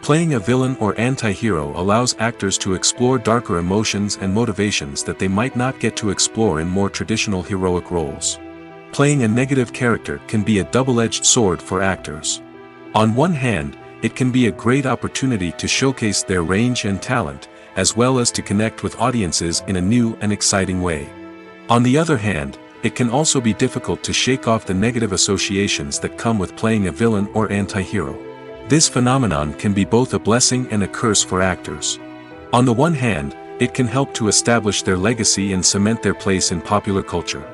A: Playing a villain or anti-hero allows actors to explore darker emotions and motivations that they might not get to explore in more traditional heroic roles. Playing a negative character can be a double-edged sword for actors. On one hand, it can be a great opportunity to showcase their range and talent, as well as to connect with audiences in a new and exciting way. On the other hand, it can also be difficult to shake off the negative associations that come with playing a villain or anti-hero. This phenomenon can be both a blessing and a curse for actors. On the one hand, it can help to establish their legacy and cement their place in popular culture.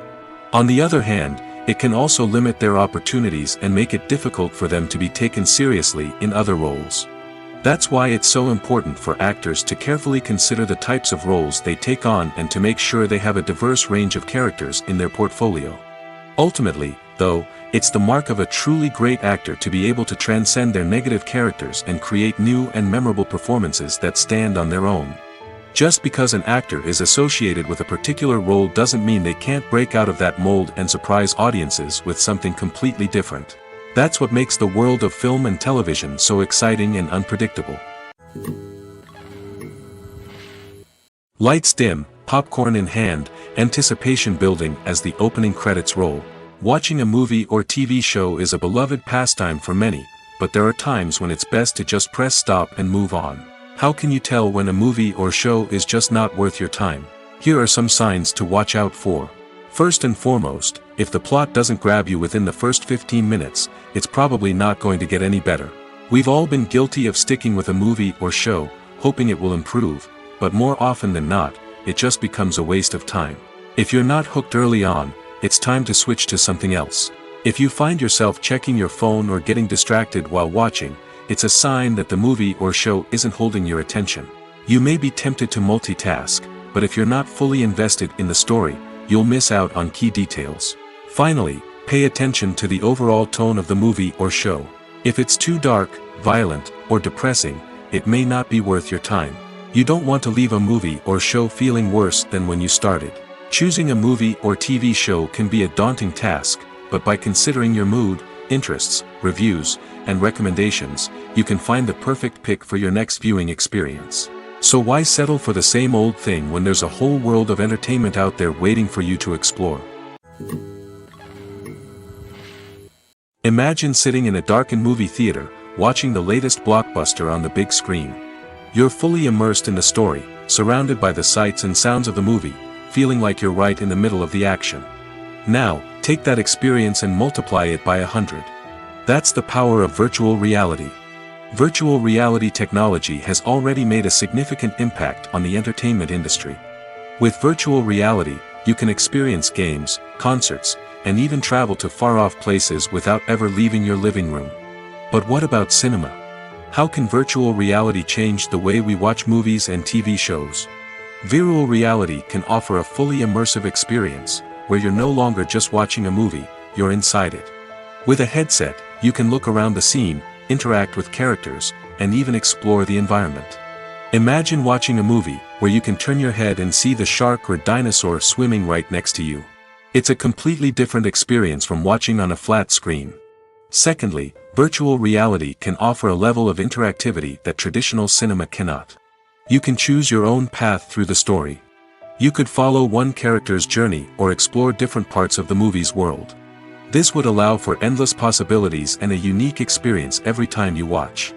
A: On the other hand, it can also limit their opportunities and make it difficult for them to be taken seriously in other roles. That's why it's so important for actors to carefully consider the types of roles they take on and to make sure they have a diverse range of characters in their portfolio. Ultimately, though, it's the mark of a truly great actor to be able to transcend their negative characters and create new and memorable performances that stand on their own. Just because an actor is associated with a particular role doesn't mean they can't break out of that mold and surprise audiences with something completely different. That's what makes the world of film and television so exciting and unpredictable. Lights dim, popcorn in hand, anticipation building as the opening credits roll. Watching a movie or TV show is a beloved pastime for many, but there are times when it's best to just press stop and move on. How can you tell when a movie or show is just not worth your time? Here are some signs to watch out for. First and foremost, if the plot doesn't grab you within the first 15 minutes, it's probably not going to get any better. We've all been guilty of sticking with a movie or show, hoping it will improve, but more often than not, it just becomes a waste of time. If you're not hooked early on, it's time to switch to something else. If you find yourself checking your phone or getting distracted while watching, it's a sign that the movie or show isn't holding your attention. You may be tempted to multitask, but if you're not fully invested in the story, you'll miss out on key details. Finally, pay attention to the overall tone of the movie or show. If it's too dark, violent, or depressing, it may not be worth your time. You don't want to leave a movie or show feeling worse than when you started. Choosing a movie or TV show can be a daunting task, but by considering your mood, interests, reviews, and recommendations, you can find the perfect pick for your next viewing experience. So why settle for the same old thing when there's a whole world of entertainment out there waiting for you to explore? Imagine sitting in a darkened movie theater, watching the latest blockbuster on the big screen. You're fully immersed in the story, surrounded by the sights and sounds of the movie, feeling like you're right in the middle of the action. Now, take that experience and multiply it by 100. That's the power of virtual reality. Virtual reality technology has already made a significant impact on the entertainment industry. With virtual reality, you can experience games, concerts, and even travel to far-off places without ever leaving your living room. But what about cinema? How can virtual reality change the way we watch movies and TV shows? Virtual reality can offer a fully immersive experience, where you're no longer just watching a movie, you're inside it. With a headset, you can look around the scene, interact with characters, and even explore the environment. Imagine watching a movie where you can turn your head and see the shark or dinosaur swimming right next to you. It's a completely different experience from watching on a flat screen. Secondly, virtual reality can offer a level of interactivity that traditional cinema cannot. You can choose your own path through the story. You could follow one character's journey or explore different parts of the movie's world. This would allow for endless possibilities and a unique experience every time you watch.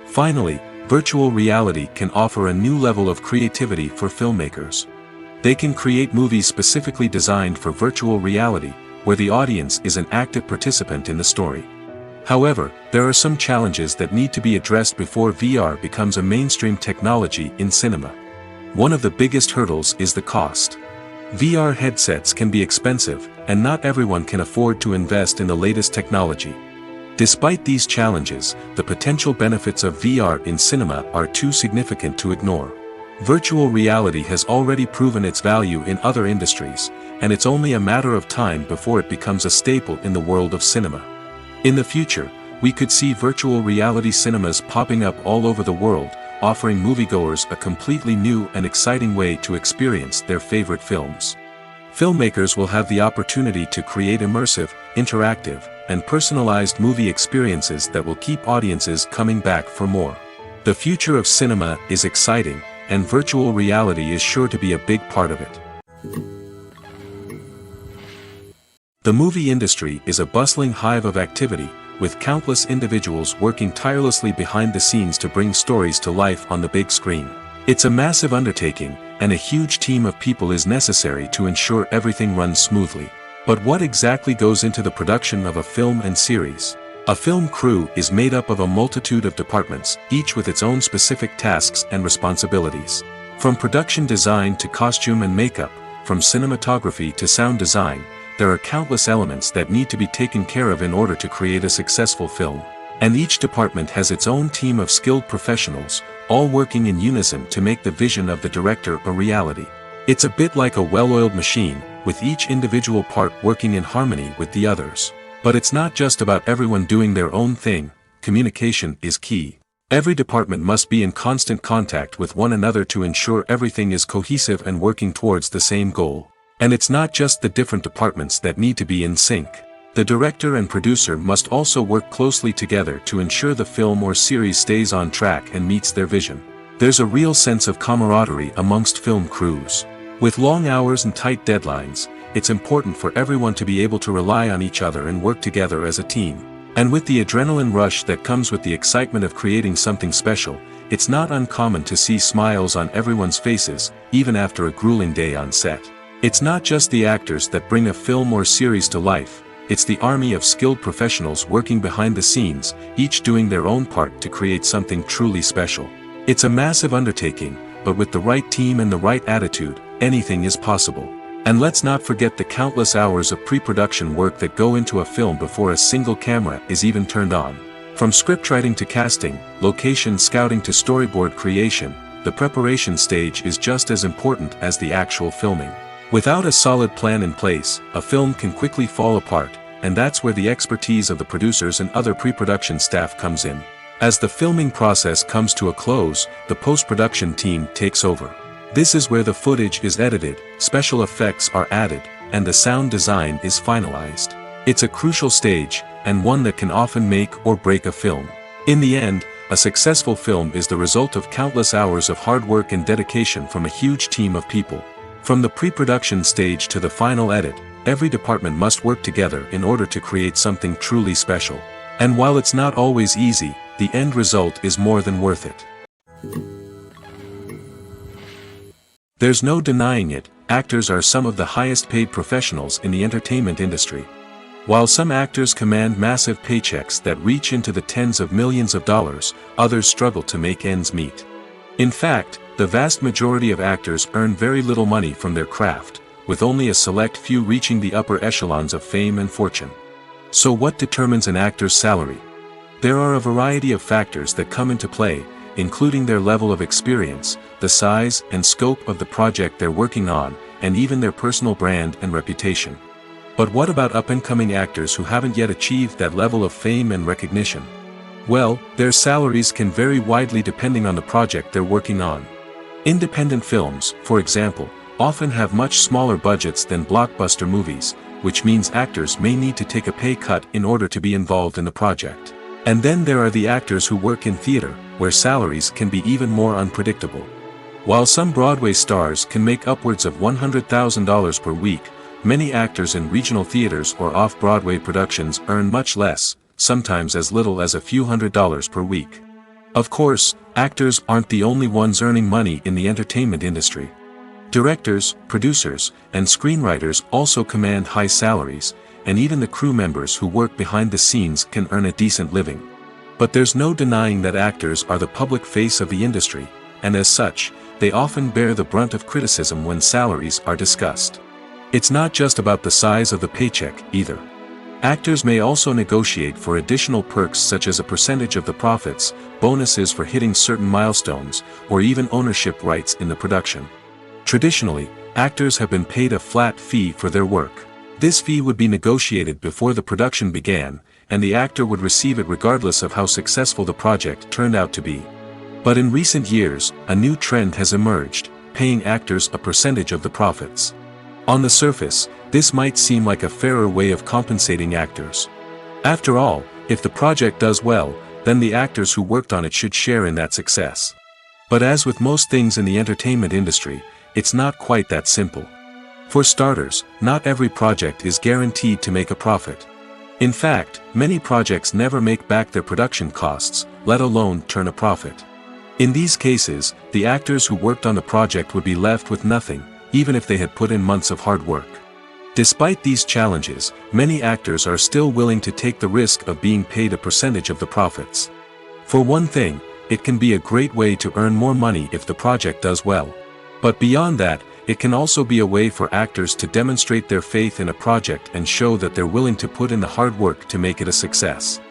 A: Finally, virtual reality can offer a new level of creativity for filmmakers. They can create movies specifically designed for virtual reality, where the audience is an active participant in the story. However, there are some challenges that need to be addressed before VR becomes a mainstream technology in cinema. One of the biggest hurdles is the cost. VR headsets can be expensive, and not everyone can afford to invest in the latest technology. Despite these challenges, the potential benefits of VR in cinema are too significant to ignore. Virtual reality has already proven its value in other industries, and it's only a matter of time before it becomes a staple in the world of cinema. In the future, we could see virtual reality cinemas popping up all over the world, offering moviegoers a completely new and exciting way to experience their favorite films. Filmmakers will have the opportunity to create immersive, interactive, and personalized movie experiences that will keep audiences coming back for more. The future of cinema is exciting, and virtual reality is sure to be a big part of it. The movie industry is a bustling hive of activity, with countless individuals working tirelessly behind the scenes to bring stories to life on the big screen. It's a massive undertaking, and a huge team of people is necessary to ensure everything runs smoothly. But what exactly goes into the production of a film and series? A film crew is made up of a multitude of departments, each with its own specific tasks and responsibilities. From production design to costume and makeup, from cinematography to sound design, there are countless elements that need to be taken care of in order to create a successful film. And each department has its own team of skilled professionals, all working in unison to make the vision of the director a reality. It's a bit like a well-oiled machine, with each individual part working in harmony with the others. But it's not just about everyone doing their own thing. Communication is key. Every department must be in constant contact with one another to ensure everything is cohesive and working towards the same goal. And it's not just the different departments that need to be in sync. The director and producer must also work closely together to ensure the film or series stays on track and meets their vision. There's a real sense of camaraderie amongst film crews. With long hours and tight deadlines, it's important for everyone to be able to rely on each other and work together as a team. And with the adrenaline rush that comes with the excitement of creating something special, it's not uncommon to see smiles on everyone's faces, even after a grueling day on set. It's not just the actors that bring a film or series to life, it's the army of skilled professionals working behind the scenes, each doing their own part to create something truly special. It's a massive undertaking, but with the right team and the right attitude, anything is possible. And let's not forget the countless hours of pre-production work that go into a film before a single camera is even turned on. From scriptwriting to casting, location scouting to storyboard creation, the preparation stage is just as important as the actual filming. Without a solid plan in place, a film can quickly fall apart, and that's where the expertise of the producers and other pre-production staff comes in. As the filming process comes to a close, the post-production team takes over. This is where the footage is edited, special effects are added, and the sound design is finalized. It's a crucial stage, and one that can often make or break a film. In the end, a successful film is the result of countless hours of hard work and dedication from a huge team of people. From the pre-production stage to the final edit, every department must work together in order to create something truly special. And while it's not always easy, the end result is more than worth it. There's no denying it, actors are some of the highest paid professionals in the entertainment industry. While some actors command massive paychecks that reach into the tens of millions of dollars, others struggle to make ends meet. In fact, the vast majority of actors earn very little money from their craft, with only a select few reaching the upper echelons of fame and fortune. So what determines an actor's salary? There are a variety of factors that come into play, including their level of experience, the size and scope of the project they're working on, and even their personal brand and reputation. But what about up-and-coming actors who haven't yet achieved that level of fame and recognition? Well, their salaries can vary widely depending on the project they're working on. Independent films, for example, often have much smaller budgets than blockbuster movies, which means actors may need to take a pay cut in order to be involved in the project. And then there are the actors who work in theater, where salaries can be even more unpredictable. While some Broadway stars can make upwards of $100,000 per week, many actors in regional theaters or off-Broadway productions earn much less, sometimes as little as a few $100s per week. Of course, actors aren't the only ones earning money in the entertainment industry. Directors, producers, and screenwriters also command high salaries, and even the crew members who work behind the scenes can earn a decent living. But there's no denying that actors are the public face of the industry, and as such, they often bear the brunt of criticism when salaries are discussed. It's not just about the size of the paycheck, either. Actors may also negotiate for additional perks such as a percentage of the profits, bonuses for hitting certain milestones, or even ownership rights in the production. Traditionally, actors have been paid a flat fee for their work. This fee would be negotiated before the production began, and the actor would receive it regardless of how successful the project turned out to be. But in recent years, a new trend has emerged, paying actors a percentage of the profits. On the surface, this might seem like a fairer way of compensating actors. After all, if the project does well, then the actors who worked on it should share in that success. But as with most things in the entertainment industry, it's not quite that simple. For starters, not every project is guaranteed to make a profit. In fact, many projects never make back their production costs, let alone turn a profit. In these cases, the actors who worked on the project would be left with nothing, even if they had put in months of hard work. Despite these challenges, many actors are still willing to take the risk of being paid a percentage of the profits. For one thing, it can be a great way to earn more money if the project does well. But beyond that, it can also be a way for actors to demonstrate their faith in a project and show that they're willing to put in the hard work to make it a success.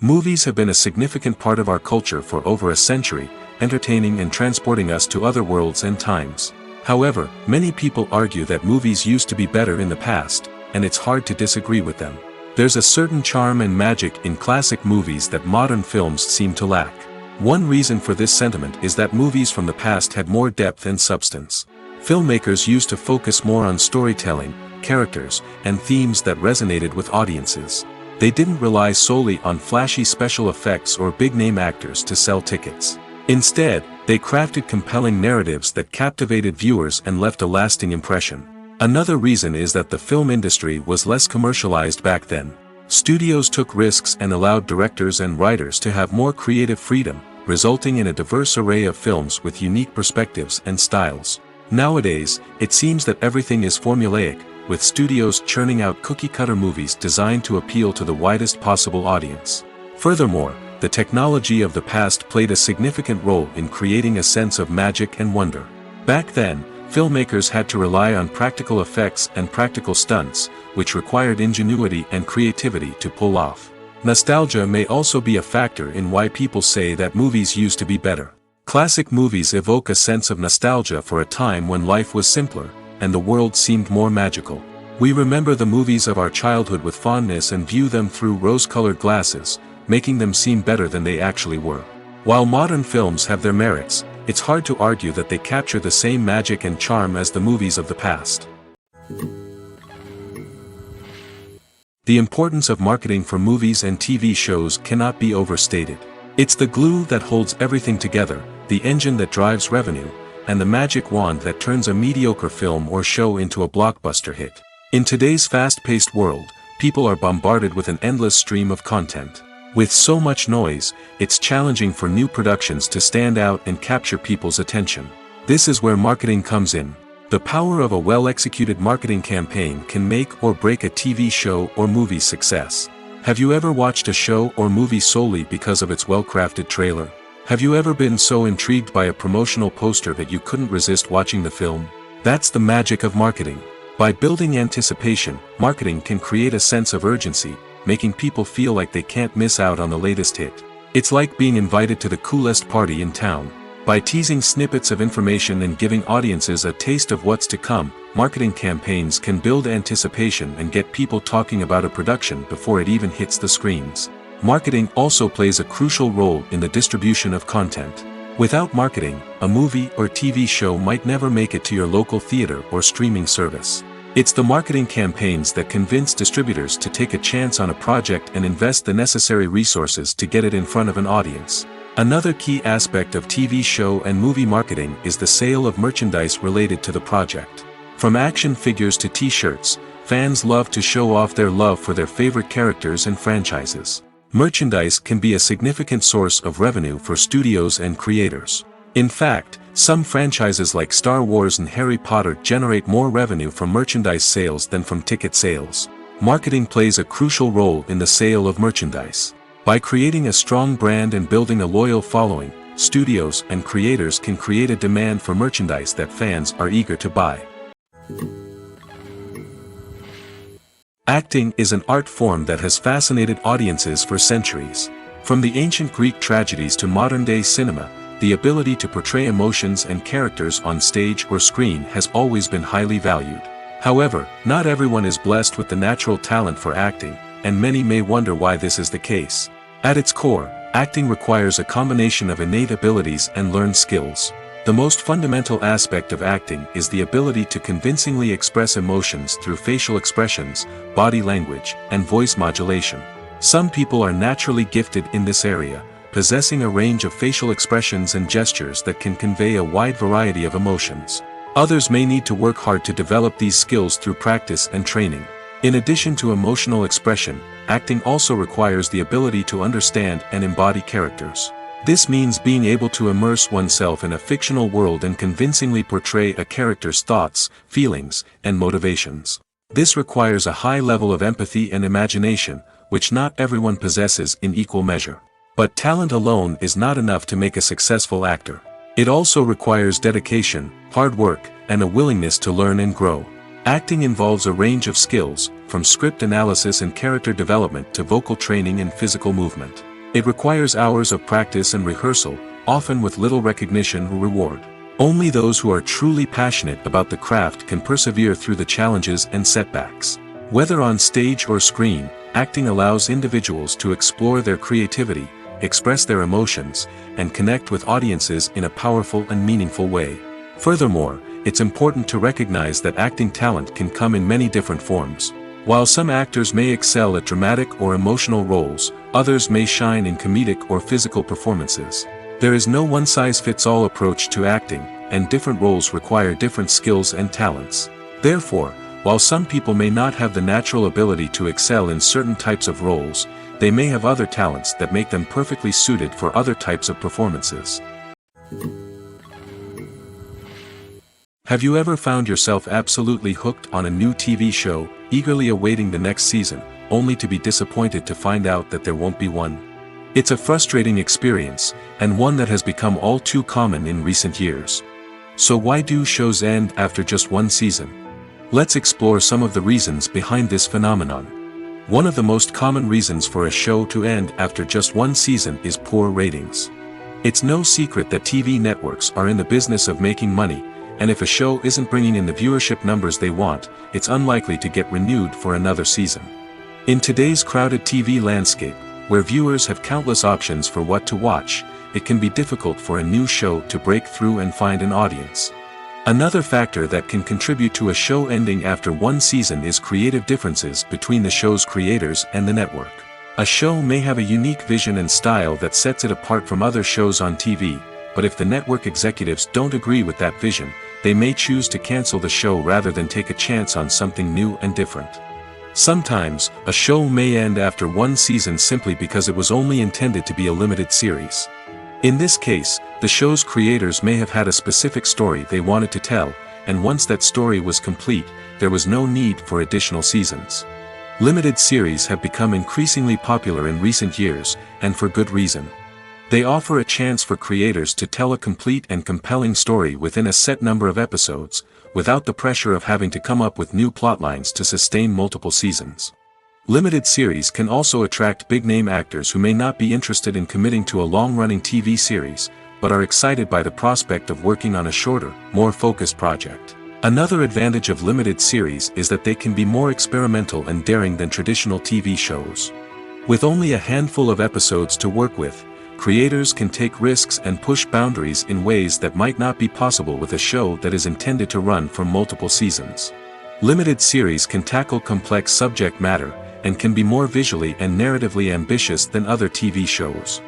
A: Movies have been a significant part of our culture for over a century, entertaining and transporting us to other worlds and times. However, many people argue that movies used to be better in the past, and it's hard to disagree with them. There's a certain charm and magic in classic movies that modern films seem to lack. One reason for this sentiment is that movies from the past had more depth and substance. Filmmakers used to focus more on storytelling, characters, and themes that resonated with audiences. They didn't rely solely on flashy special effects or big-name actors to sell tickets. Instead, they crafted compelling narratives that captivated viewers and left a lasting impression. Another reason is that the film industry was less commercialized back then. Studios took risks and allowed directors and writers to have more creative freedom, resulting in a diverse array of films with unique perspectives and styles. Nowadays, it seems that everything is formulaic, with studios churning out cookie-cutter movies designed to appeal to the widest possible audience. Furthermore, the technology of the past played a significant role in creating a sense of magic and wonder. Back then, filmmakers had to rely on practical effects and practical stunts, which required ingenuity and creativity to pull off. Nostalgia may also be a factor in why people say that movies used to be better. Classic movies evoke a sense of nostalgia for a time when life was simpler, and the world seemed more magical. We remember the movies of our childhood with fondness and view them through rose-colored glasses, making them seem better than they actually were. While modern films have their merits, it's hard to argue that they capture the same magic and charm as the movies of the past. The importance of marketing for movies and TV shows cannot be overstated. It's the glue that holds everything together, the engine that drives revenue, and the magic wand that turns a mediocre film or show into a blockbuster hit. In today's fast-paced world, people are bombarded with an endless stream of content. With so much noise, it's challenging for new productions to stand out and capture people's attention. This is where marketing comes in. The power of a well-executed marketing campaign can make or break a TV show or movie's success. Have you ever watched a show or movie solely because of its well-crafted trailer? Have you ever been so intrigued by a promotional poster that you couldn't resist watching the film? That's the magic of marketing. By building anticipation, marketing can create a sense of urgency, making people feel like they can't miss out on the latest hit. It's like being invited to the coolest party in town. By teasing snippets of information and giving audiences a taste of what's to come, marketing campaigns can build anticipation and get people talking about a production before it even hits the screens. Marketing also plays a crucial role in the distribution of content. Without marketing, a movie or TV show might never make it to your local theater or streaming service. It's the marketing campaigns that convince distributors to take a chance on a project and invest the necessary resources to get it in front of an audience. Another key aspect of TV show and movie marketing is the sale of merchandise related to the project. From action figures to t-shirts, fans love to show off their love for their favorite characters and franchises. Merchandise can be a significant source of revenue for studios and creators. In fact, some franchises like Star Wars and Harry Potter generate more revenue from merchandise sales than from ticket sales. Marketing plays a crucial role in the sale of merchandise. By creating a strong brand and building a loyal following, studios and creators can create a demand for merchandise that fans are eager to buy. Acting is an art form that has fascinated audiences for centuries. From the ancient Greek tragedies to modern-day cinema, the ability to portray emotions and characters on stage or screen has always been highly valued. However, not everyone is blessed with the natural talent for acting, and many may wonder why this is the case. At its core, acting requires a combination of innate abilities and learned skills. The most fundamental aspect of acting is the ability to convincingly express emotions through facial expressions, body language, and voice modulation. Some people are naturally gifted in this area, possessing a range of facial expressions and gestures that can convey a wide variety of emotions. Others may need to work hard to develop these skills through practice and training. In addition to emotional expression, acting also requires the ability to understand and embody characters. This means being able to immerse oneself in a fictional world and convincingly portray a character's thoughts, feelings, and motivations. This requires a high level of empathy and imagination, which not everyone possesses in equal measure. But talent alone is not enough to make a successful actor. It also requires dedication, hard work, and a willingness to learn and grow. Acting involves a range of skills, from script analysis and character development to vocal training and physical movement. It requires hours of practice and rehearsal, often with little recognition or reward. Only those who are truly passionate about the craft can persevere through the challenges and setbacks. Whether on stage or screen, acting allows individuals to explore their creativity, express their emotions, and connect with audiences in a powerful and meaningful way. Furthermore, it's important to recognize that acting talent can come in many different forms. While some actors may excel at dramatic or emotional roles, others may shine in comedic or physical performances. There is no one-size-fits-all approach to acting, and different roles require different skills and talents. Therefore, while some people may not have the natural ability to excel in certain types of roles, they may have other talents that make them perfectly suited for other types of performances. Have you ever found yourself absolutely hooked on a new TV show, eagerly awaiting the next season, only to be disappointed to find out that there won't be one? It's a frustrating experience, and one that has become all too common in recent years. So why do shows end after just one season? Let's explore some of the reasons behind this phenomenon. One of the most common reasons for a show to end after just one season is poor ratings. It's no secret that TV networks are in the business of making money, and if a show isn't bringing in the viewership numbers they want, it's unlikely to get renewed for another season. In today's crowded TV landscape, where viewers have countless options for what to watch, it can be difficult for a new show to break through and find an audience. Another factor that can contribute to a show ending after one season is creative differences between the show's creators and the network. A show may have a unique vision and style that sets it apart from other shows on TV, but if the network executives don't agree with that vision, they may choose to cancel the show rather than take a chance on something new and different. Sometimes, a show may end after one season simply because it was only intended to be a limited series. In this case, the show's creators may have had a specific story they wanted to tell, and once that story was complete, there was no need for additional seasons. Limited series have become increasingly popular in recent years, and for good reason. They offer a chance for creators to tell a complete and compelling story within a set number of episodes, without the pressure of having to come up with new plotlines to sustain multiple seasons. Limited series can also attract big-name actors who may not be interested in committing to a long-running TV series, but are excited by the prospect of working on a shorter, more focused project. Another advantage of limited series is that they can be more experimental and daring than traditional TV shows. With only a handful of episodes to work with, creators can take risks and push boundaries in ways that might not be possible with a show that is intended to run for multiple seasons. Limited series can tackle complex subject matter, and can be more visually and narratively ambitious than other TV shows.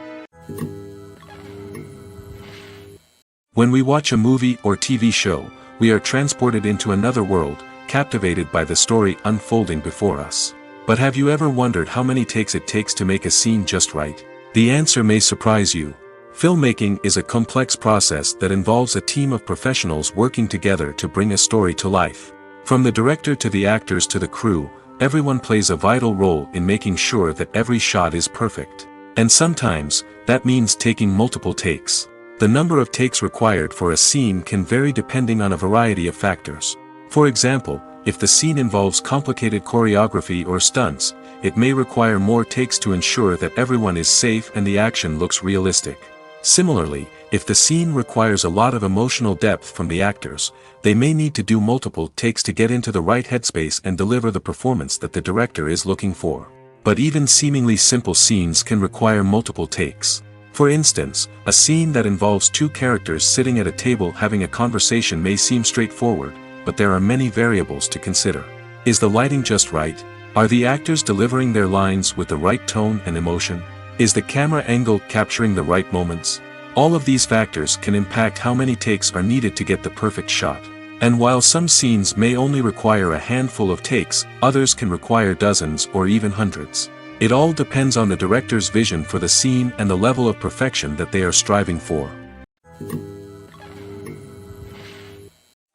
A: When we watch a movie or TV show, we are transported into another world, captivated by the story unfolding before us. But have you ever wondered how many takes it takes to make a scene just right? The answer may surprise you. Filmmaking is a complex process that involves a team of professionals working together to bring a story to life. From the director to the actors to the crew, everyone plays a vital role in making sure that every shot is perfect. And sometimes, that means taking multiple takes. The number of takes required for a scene can vary depending on a variety of factors. For example, if the scene involves complicated choreography or stunts, it may require more takes to ensure that everyone is safe and the action looks realistic. Similarly, if the scene requires a lot of emotional depth from the actors, they may need to do multiple takes to get into the right headspace and deliver the performance that the director is looking for. But even seemingly simple scenes can require multiple takes. For instance, a scene that involves two characters sitting at a table having a conversation may seem straightforward, but there are many variables to consider. Is the lighting just right? Are the actors delivering their lines with the right tone and emotion? Is the camera angle capturing the right moments? All of these factors can impact how many takes are needed to get the perfect shot. And while some scenes may only require a handful of takes, others can require dozens or even hundreds. It all depends on the director's vision for the scene and the level of perfection that they are striving for.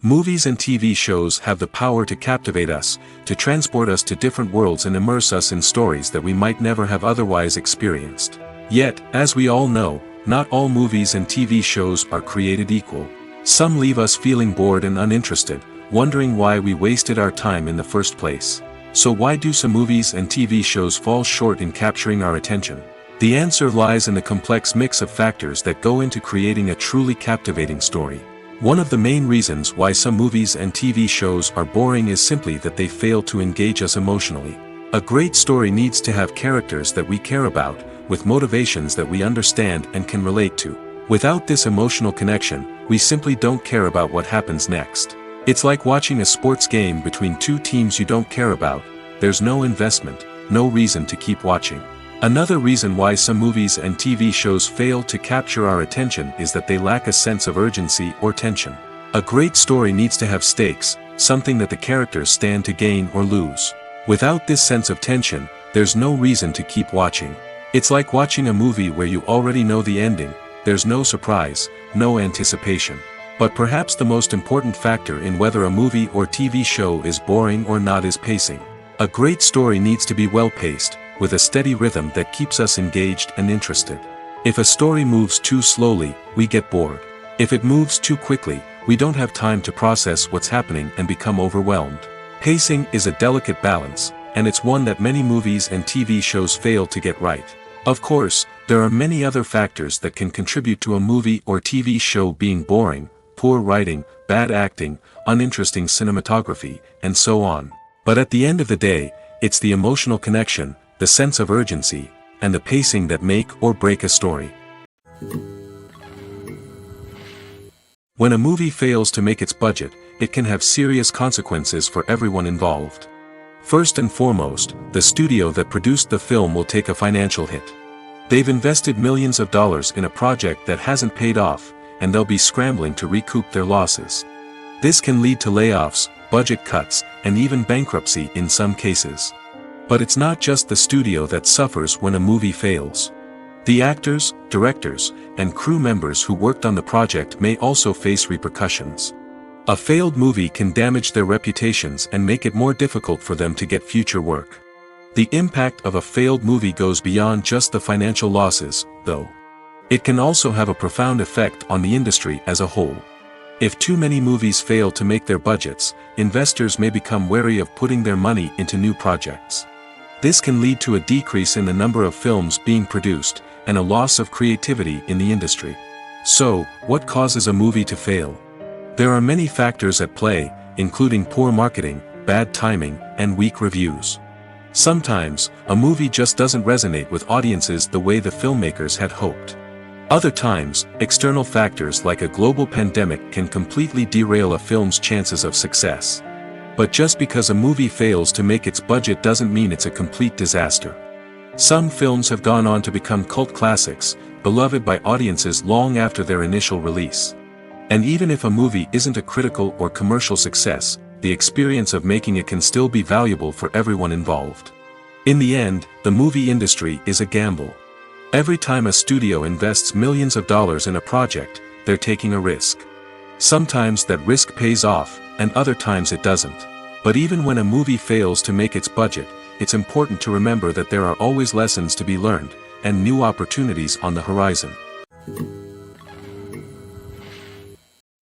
A: Movies and TV shows have the power to captivate us, to transport us to different worlds and immerse us in stories that we might never have otherwise experienced. Yet, as we all know, not all movies and TV shows are created equal. Some leave us feeling bored and uninterested, wondering why we wasted our time in the first place. So why do some movies and TV shows fall short in capturing our attention? The answer lies in the complex mix of factors that go into creating a truly captivating story. One of the main reasons why some movies and TV shows are boring is simply that they fail to engage us emotionally. A great story needs to have characters that we care about, with motivations that we understand and can relate to. Without this emotional connection, we simply don't care about what happens next. It's like watching a sports game between two teams you don't care about. There's no investment, no reason to keep watching. Another reason why some movies and TV shows fail to capture our attention is that they lack a sense of urgency or tension. A great story needs to have stakes, something that the characters stand to gain or lose. Without this sense of tension, there's no reason to keep watching. It's like watching a movie where you already know the ending. There's no surprise, no anticipation. But perhaps the most important factor in whether a movie or TV show is boring or not is pacing. A great story needs to be well-paced, with a steady rhythm that keeps us engaged and interested. If a story moves too slowly, we get bored. If it moves too quickly, we don't have time to process what's happening and become overwhelmed. Pacing is a delicate balance, and it's one that many movies and TV shows fail to get right. Of course, there are many other factors that can contribute to a movie or TV show being boring: poor writing, bad acting, uninteresting cinematography, and so on. But at the end of the day, it's the emotional connection, the sense of urgency, and the pacing that make or break a story. When a movie fails to make its budget, it can have serious consequences for everyone involved. First and foremost, the studio that produced the film will take a financial hit. They've invested millions of dollars in a project that hasn't paid off, and they'll be scrambling to recoup their losses. This can lead to layoffs, budget cuts, and even bankruptcy in some cases. But it's not just the studio that suffers when a movie fails. The actors, directors, and crew members who worked on the project may also face repercussions. A failed movie can damage their reputations and make it more difficult for them to get future work. The impact of a failed movie goes beyond just the financial losses, though. It can also have a profound effect on the industry as a whole. If too many movies fail to make their budgets, investors may become wary of putting their money into new projects. This can lead to a decrease in the number of films being produced, and a loss of creativity in the industry. So, what causes a movie to fail? There are many factors at play, including poor marketing, bad timing, and weak reviews. Sometimes, a movie just doesn't resonate with audiences the way the filmmakers had hoped. Other times, external factors like a global pandemic can completely derail a film's chances of success. But just because a movie fails to make its budget doesn't mean it's a complete disaster. Some films have gone on to become cult classics, beloved by audiences long after their initial release. And even if a movie isn't a critical or commercial success, the experience of making it can still be valuable for everyone involved. In the end, the movie industry is a gamble. Every time a studio invests millions of dollars in a project, they're taking a risk. Sometimes that risk pays off, and other times it doesn't. But even when a movie fails to make its budget, it's important to remember that there are always lessons to be learned, and new opportunities on the horizon.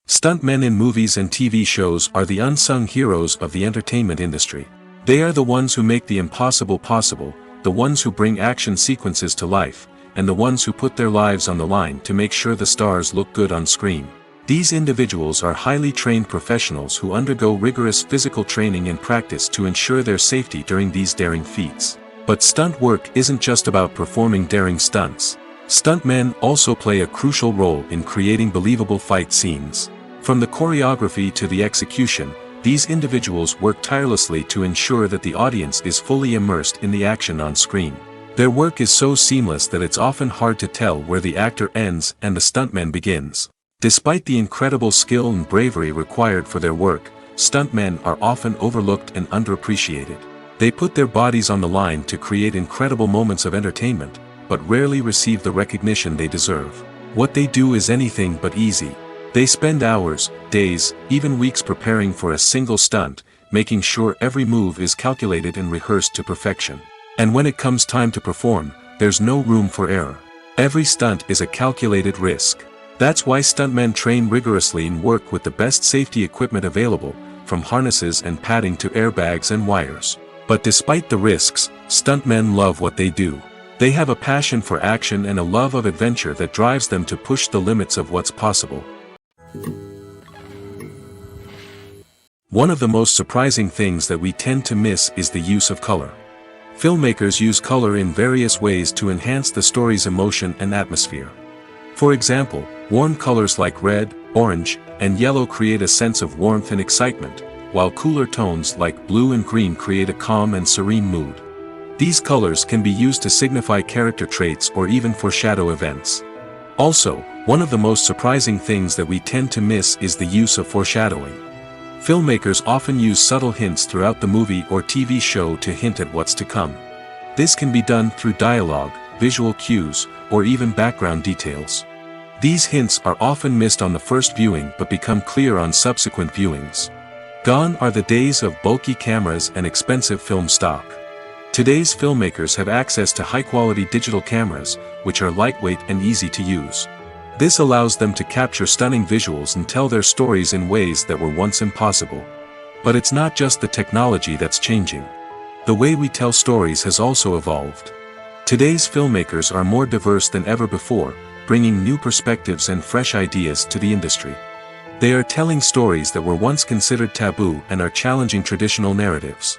A: Stuntmen in movies and TV shows are the unsung heroes of the entertainment industry. They are the ones who make the impossible possible, the ones who bring action sequences to life, and the ones who put their lives on the line to make sure the stars look good on screen. These individuals are highly trained professionals who undergo rigorous physical training and practice to ensure their safety during these daring feats. But stunt work isn't just about performing daring stunts. Stuntmen also play a crucial role in creating believable fight scenes. From the choreography to the execution, these individuals work tirelessly to ensure that the audience is fully immersed in the action on screen. Their work is so seamless that it's often hard to tell where the actor ends and the stuntman begins. Despite the incredible skill and bravery required for their work, stuntmen are often overlooked and underappreciated. They put their bodies on the line to create incredible moments of entertainment, but rarely receive the recognition they deserve. What they do is anything but easy. They spend hours, days, even weeks preparing for a single stunt, making sure every move is calculated and rehearsed to perfection. And when it comes time to perform, there's no room for error. Every stunt is a calculated risk. That's why stuntmen train rigorously and work with the best safety equipment available, from harnesses and padding to airbags and wires. But despite the risks, stuntmen love what they do. They have a passion for action and a love of adventure that drives them to push the limits of what's possible. One of the most surprising things that we tend to miss is the use of color. Filmmakers use color in various ways to enhance the story's emotion and atmosphere. For example, warm colors like red, orange, and yellow create a sense of warmth and excitement, while cooler tones like blue and green create a calm and serene mood. These colors can be used to signify character traits or even foreshadow events. Also, one of the most surprising things that we tend to miss is the use of foreshadowing. Filmmakers often use subtle hints throughout the movie or TV show to hint at what's to come. This can be done through dialogue, visual cues, or even background details. These hints are often missed on the first viewing but become clear on subsequent viewings. Gone are the days of bulky cameras and expensive film stock. Today's filmmakers have access to high-quality digital cameras, which are lightweight and easy to use. This allows them to capture stunning visuals and tell their stories in ways that were once impossible. But it's not just the technology that's changing. The way we tell stories has also evolved. Today's filmmakers are more diverse than ever before, bringing new perspectives and fresh ideas to the industry. They are telling stories that were once considered taboo and are challenging traditional narratives.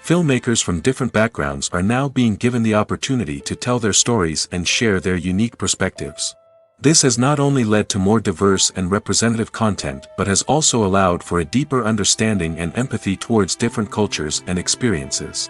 A: Filmmakers from different backgrounds are now being given the opportunity to tell their stories and share their unique perspectives. This has not only led to more diverse and representative content but has also allowed for a deeper understanding and empathy towards different cultures and experiences.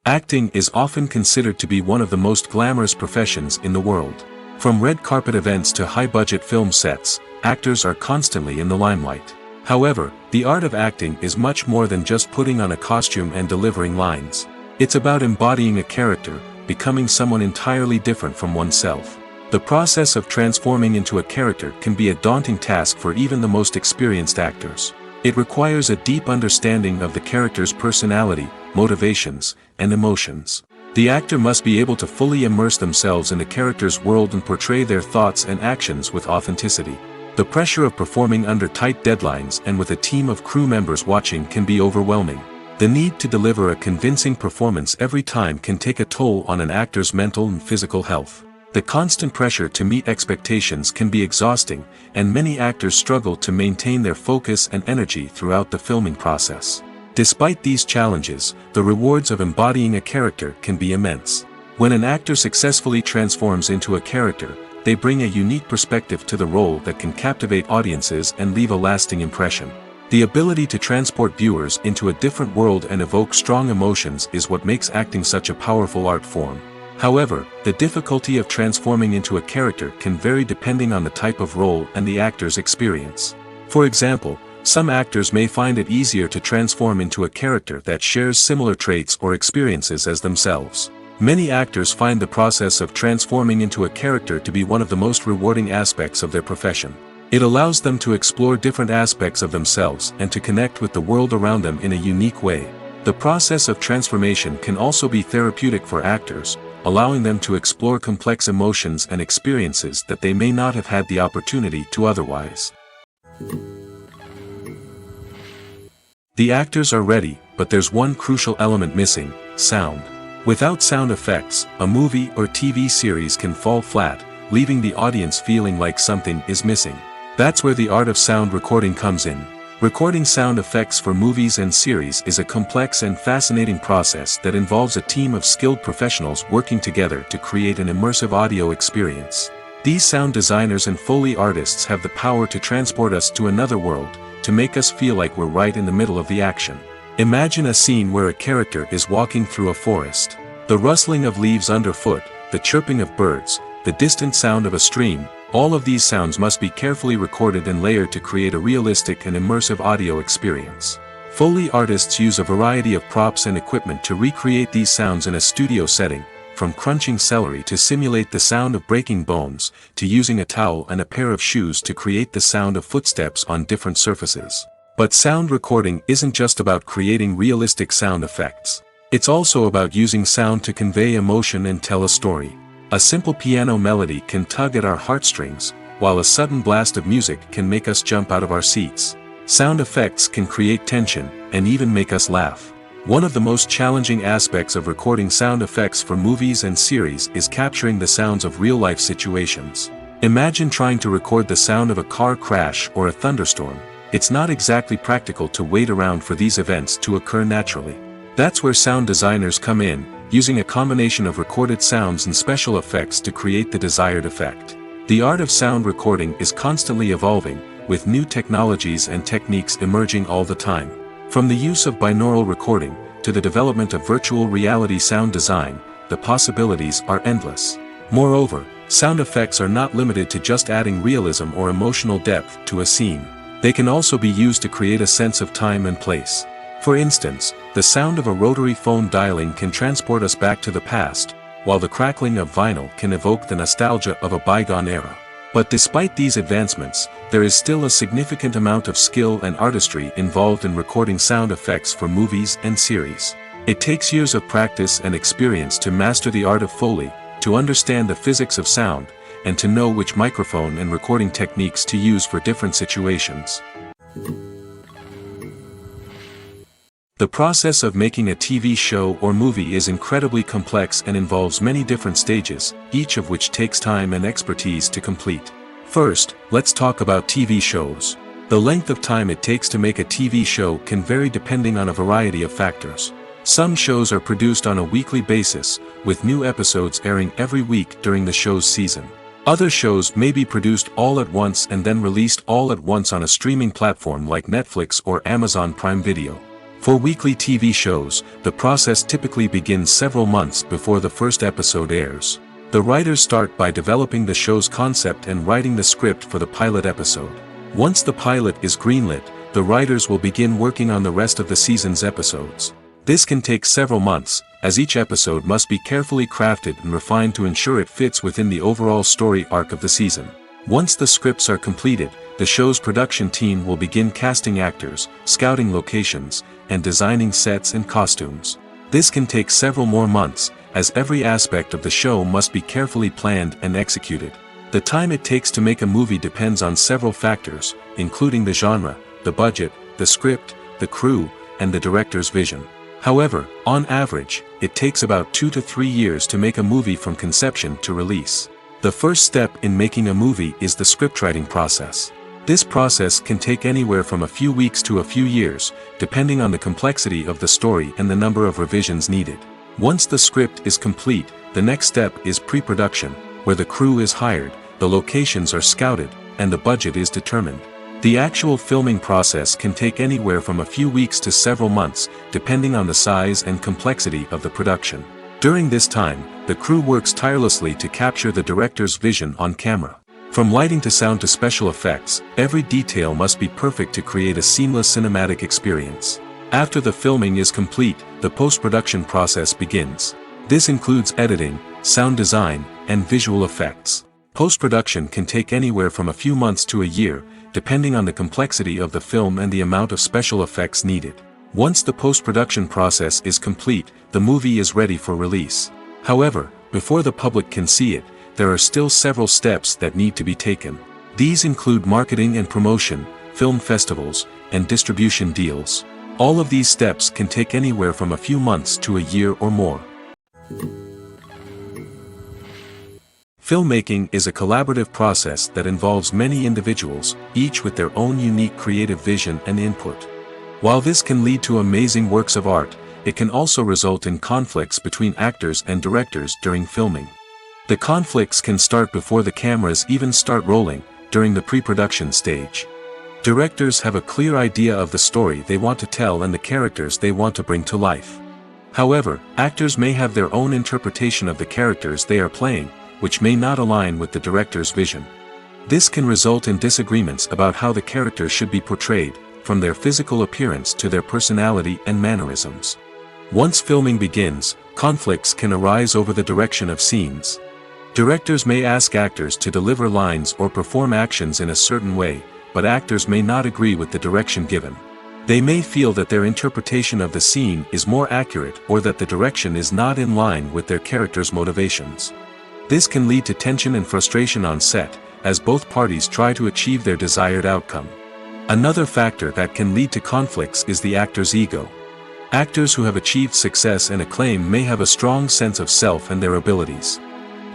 A: Acting is often considered to be one of the most glamorous professions in the world. From red carpet events to high-budget film sets, actors are constantly in the limelight. However, the art of acting is much more than just putting on a costume and delivering lines. It's about embodying a character, becoming someone entirely different from oneself. The process of transforming into a character can be a daunting task for even the most experienced actors. It requires a deep understanding of the character's personality, motivations, and emotions. The actor must be able to fully immerse themselves in the character's world and portray their thoughts and actions with authenticity. The pressure of performing under tight deadlines and with a team of crew members watching can be overwhelming. The need to deliver a convincing performance every time can take a toll on an actor's mental and physical health. The constant pressure to meet expectations can be exhausting, and many actors struggle to maintain their focus and energy throughout the filming process. Despite these challenges, the rewards of embodying a character can be immense. When an actor successfully transforms into a character, they bring a unique perspective to the role that can captivate audiences and leave a lasting impression. The ability to transport viewers into a different world and evoke strong emotions is what makes acting such a powerful art form. However, the difficulty of transforming into a character can vary depending on the type of role and the actor's experience. For example, Some actors may find it easier to transform into a character that shares similar traits or experiences as themselves. Many actors find the process of transforming into a character to be one of the most rewarding aspects of their profession. It allows them to explore different aspects of themselves and to connect with the world around them in a unique way. The process of transformation can also be therapeutic for actors, allowing them to explore complex emotions and experiences that they may not have had the opportunity to otherwise. The actors are ready, but there's one crucial element missing: sound. Without sound effects, a movie or TV series can fall flat, leaving the audience feeling like something is missing. That's where the art of sound recording comes in. Recording sound effects for movies and series is a complex and fascinating process that involves a team of skilled professionals working together to create an immersive audio experience. These sound designers and Foley artists have the power to transport us to another world, to make us feel like we're right in the middle of the action. Imagine a scene where a character is walking through a forest. The rustling of leaves underfoot, the chirping of birds, the distant sound of a stream, all of these sounds must be carefully recorded and layered to create a realistic and immersive audio experience. Foley artists use a variety of props and equipment to recreate these sounds in a studio setting, from crunching celery to simulate the sound of breaking bones, to using a towel and a pair of shoes to create the sound of footsteps on different surfaces. But sound recording isn't just about creating realistic sound effects. It's also about using sound to convey emotion and tell a story. A simple piano melody can tug at our heartstrings, while a sudden blast of music can make us jump out of our seats. Sound effects can create tension, and even make us laugh. One of the most challenging aspects of recording sound effects for movies and series is capturing the sounds of real-life situations. Imagine trying to record the sound of a car crash or a thunderstorm. It's not exactly practical to wait around for these events to occur naturally. That's where sound designers come in, using a combination of recorded sounds and special effects to create the desired effect. The art of sound recording is constantly evolving, with new technologies and techniques emerging all the time. From the use of binaural recording, to the development of virtual reality sound design, the possibilities are endless. Moreover, sound effects are not limited to just adding realism or emotional depth to a scene. They can also be used to create a sense of time and place. For instance, the sound of a rotary phone dialing can transport us back to the past, while the crackling of vinyl can evoke the nostalgia of a bygone era. But despite these advancements, there is still a significant amount of skill and artistry involved in recording sound effects for movies and series. It takes years of practice and experience to master the art of Foley, to understand the physics of sound, and to know which microphone and recording techniques to use for different situations. The process of making a TV show or movie is incredibly complex and involves many different stages, each of which takes time and expertise to complete. First, let's talk about TV shows. The length of time it takes to make a TV show can vary depending on a variety of factors. Some shows are produced on a weekly basis, with new episodes airing every week during the show's season. Other shows may be produced all at once and then released all at once on a streaming platform like Netflix or Amazon Prime Video. For weekly TV shows, the process typically begins several months before the first episode airs. The writers start by developing the show's concept and writing the script for the pilot episode. Once the pilot is greenlit, the writers will begin working on the rest of the season's episodes. This can take several months, as each episode must be carefully crafted and refined to ensure it fits within the overall story arc of the season. Once the scripts are completed, the show's production team will begin casting actors, scouting locations, and designing sets and costumes. This can take several more months, as every aspect of the show must be carefully planned and executed. The time it takes to make a movie depends on several factors, including the genre, the budget, the script, the crew, and the director's vision. However, on average, it takes about 2 to 3 years to make a movie from conception to release. The first step in making a movie is the scriptwriting process. This process can take anywhere from a few weeks to a few years, depending on the complexity of the story and the number of revisions needed. Once the script is complete, the next step is pre-production, where the crew is hired, the locations are scouted, and the budget is determined. The actual filming process can take anywhere from a few weeks to several months, depending on the size and complexity of the production. During this time, the crew works tirelessly to capture the director's vision on camera. From lighting to sound to special effects, every detail must be perfect to create a seamless cinematic experience. After the filming is complete, the post-production process begins. This includes editing, sound design, and visual effects. Post-production can take anywhere from a few months to a year, depending on the complexity of the film and the amount of special effects needed. Once the post-production process is complete, the movie is ready for release. However, before the public can see it, there are still several steps that need to be taken. These include marketing and promotion, film festivals, and distribution deals. All of these steps can take anywhere from a few months to a year or more. Filmmaking is a collaborative process that involves many individuals, each with their own unique creative vision and input. While this can lead to amazing works of art, it can also result in conflicts between actors and directors during filming. The conflicts can start before the cameras even start rolling, during the pre-production stage. Directors have a clear idea of the story they want to tell and the characters they want to bring to life. However, actors may have their own interpretation of the characters they are playing, which may not align with the director's vision. This can result in disagreements about how the characters should be portrayed, from their physical appearance to their personality and mannerisms. Once filming begins, conflicts can arise over the direction of scenes. Directors may ask actors to deliver lines or perform actions in a certain way, but actors may not agree with the direction given. They may feel that their interpretation of the scene is more accurate or that the direction is not in line with their character's motivations. This can lead to tension and frustration on set, as both parties try to achieve their desired outcome. Another factor that can lead to conflicts is the actor's ego. Actors who have achieved success and acclaim may have a strong sense of self and their abilities.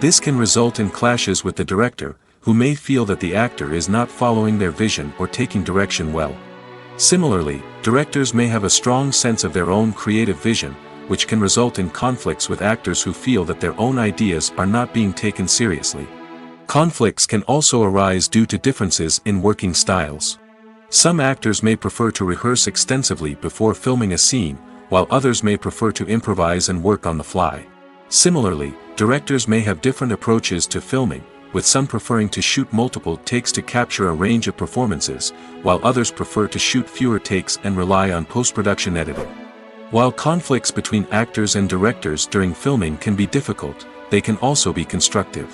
A: This can result in clashes with the director, who may feel that the actor is not following their vision or taking direction well. Similarly, directors may have a strong sense of their own creative vision, which can result in conflicts with actors who feel that their own ideas are not being taken seriously. Conflicts can also arise due to differences in working styles. Some actors may prefer to rehearse extensively before filming a scene, while others may prefer to improvise and work on the fly. Similarly, directors may have different approaches to filming, with some preferring to shoot multiple takes to capture a range of performances, while others prefer to shoot fewer takes and rely on post-production editing. While conflicts between actors and directors during filming can be difficult, they can also be constructive.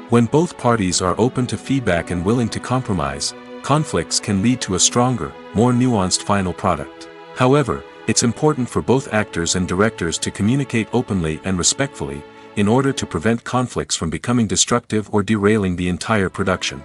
A: When both parties are open to feedback and willing to compromise, conflicts can lead to a stronger, more nuanced final product. However, it's important for both actors and directors to communicate openly and respectfully, in order to prevent conflicts from becoming destructive or derailing the entire production.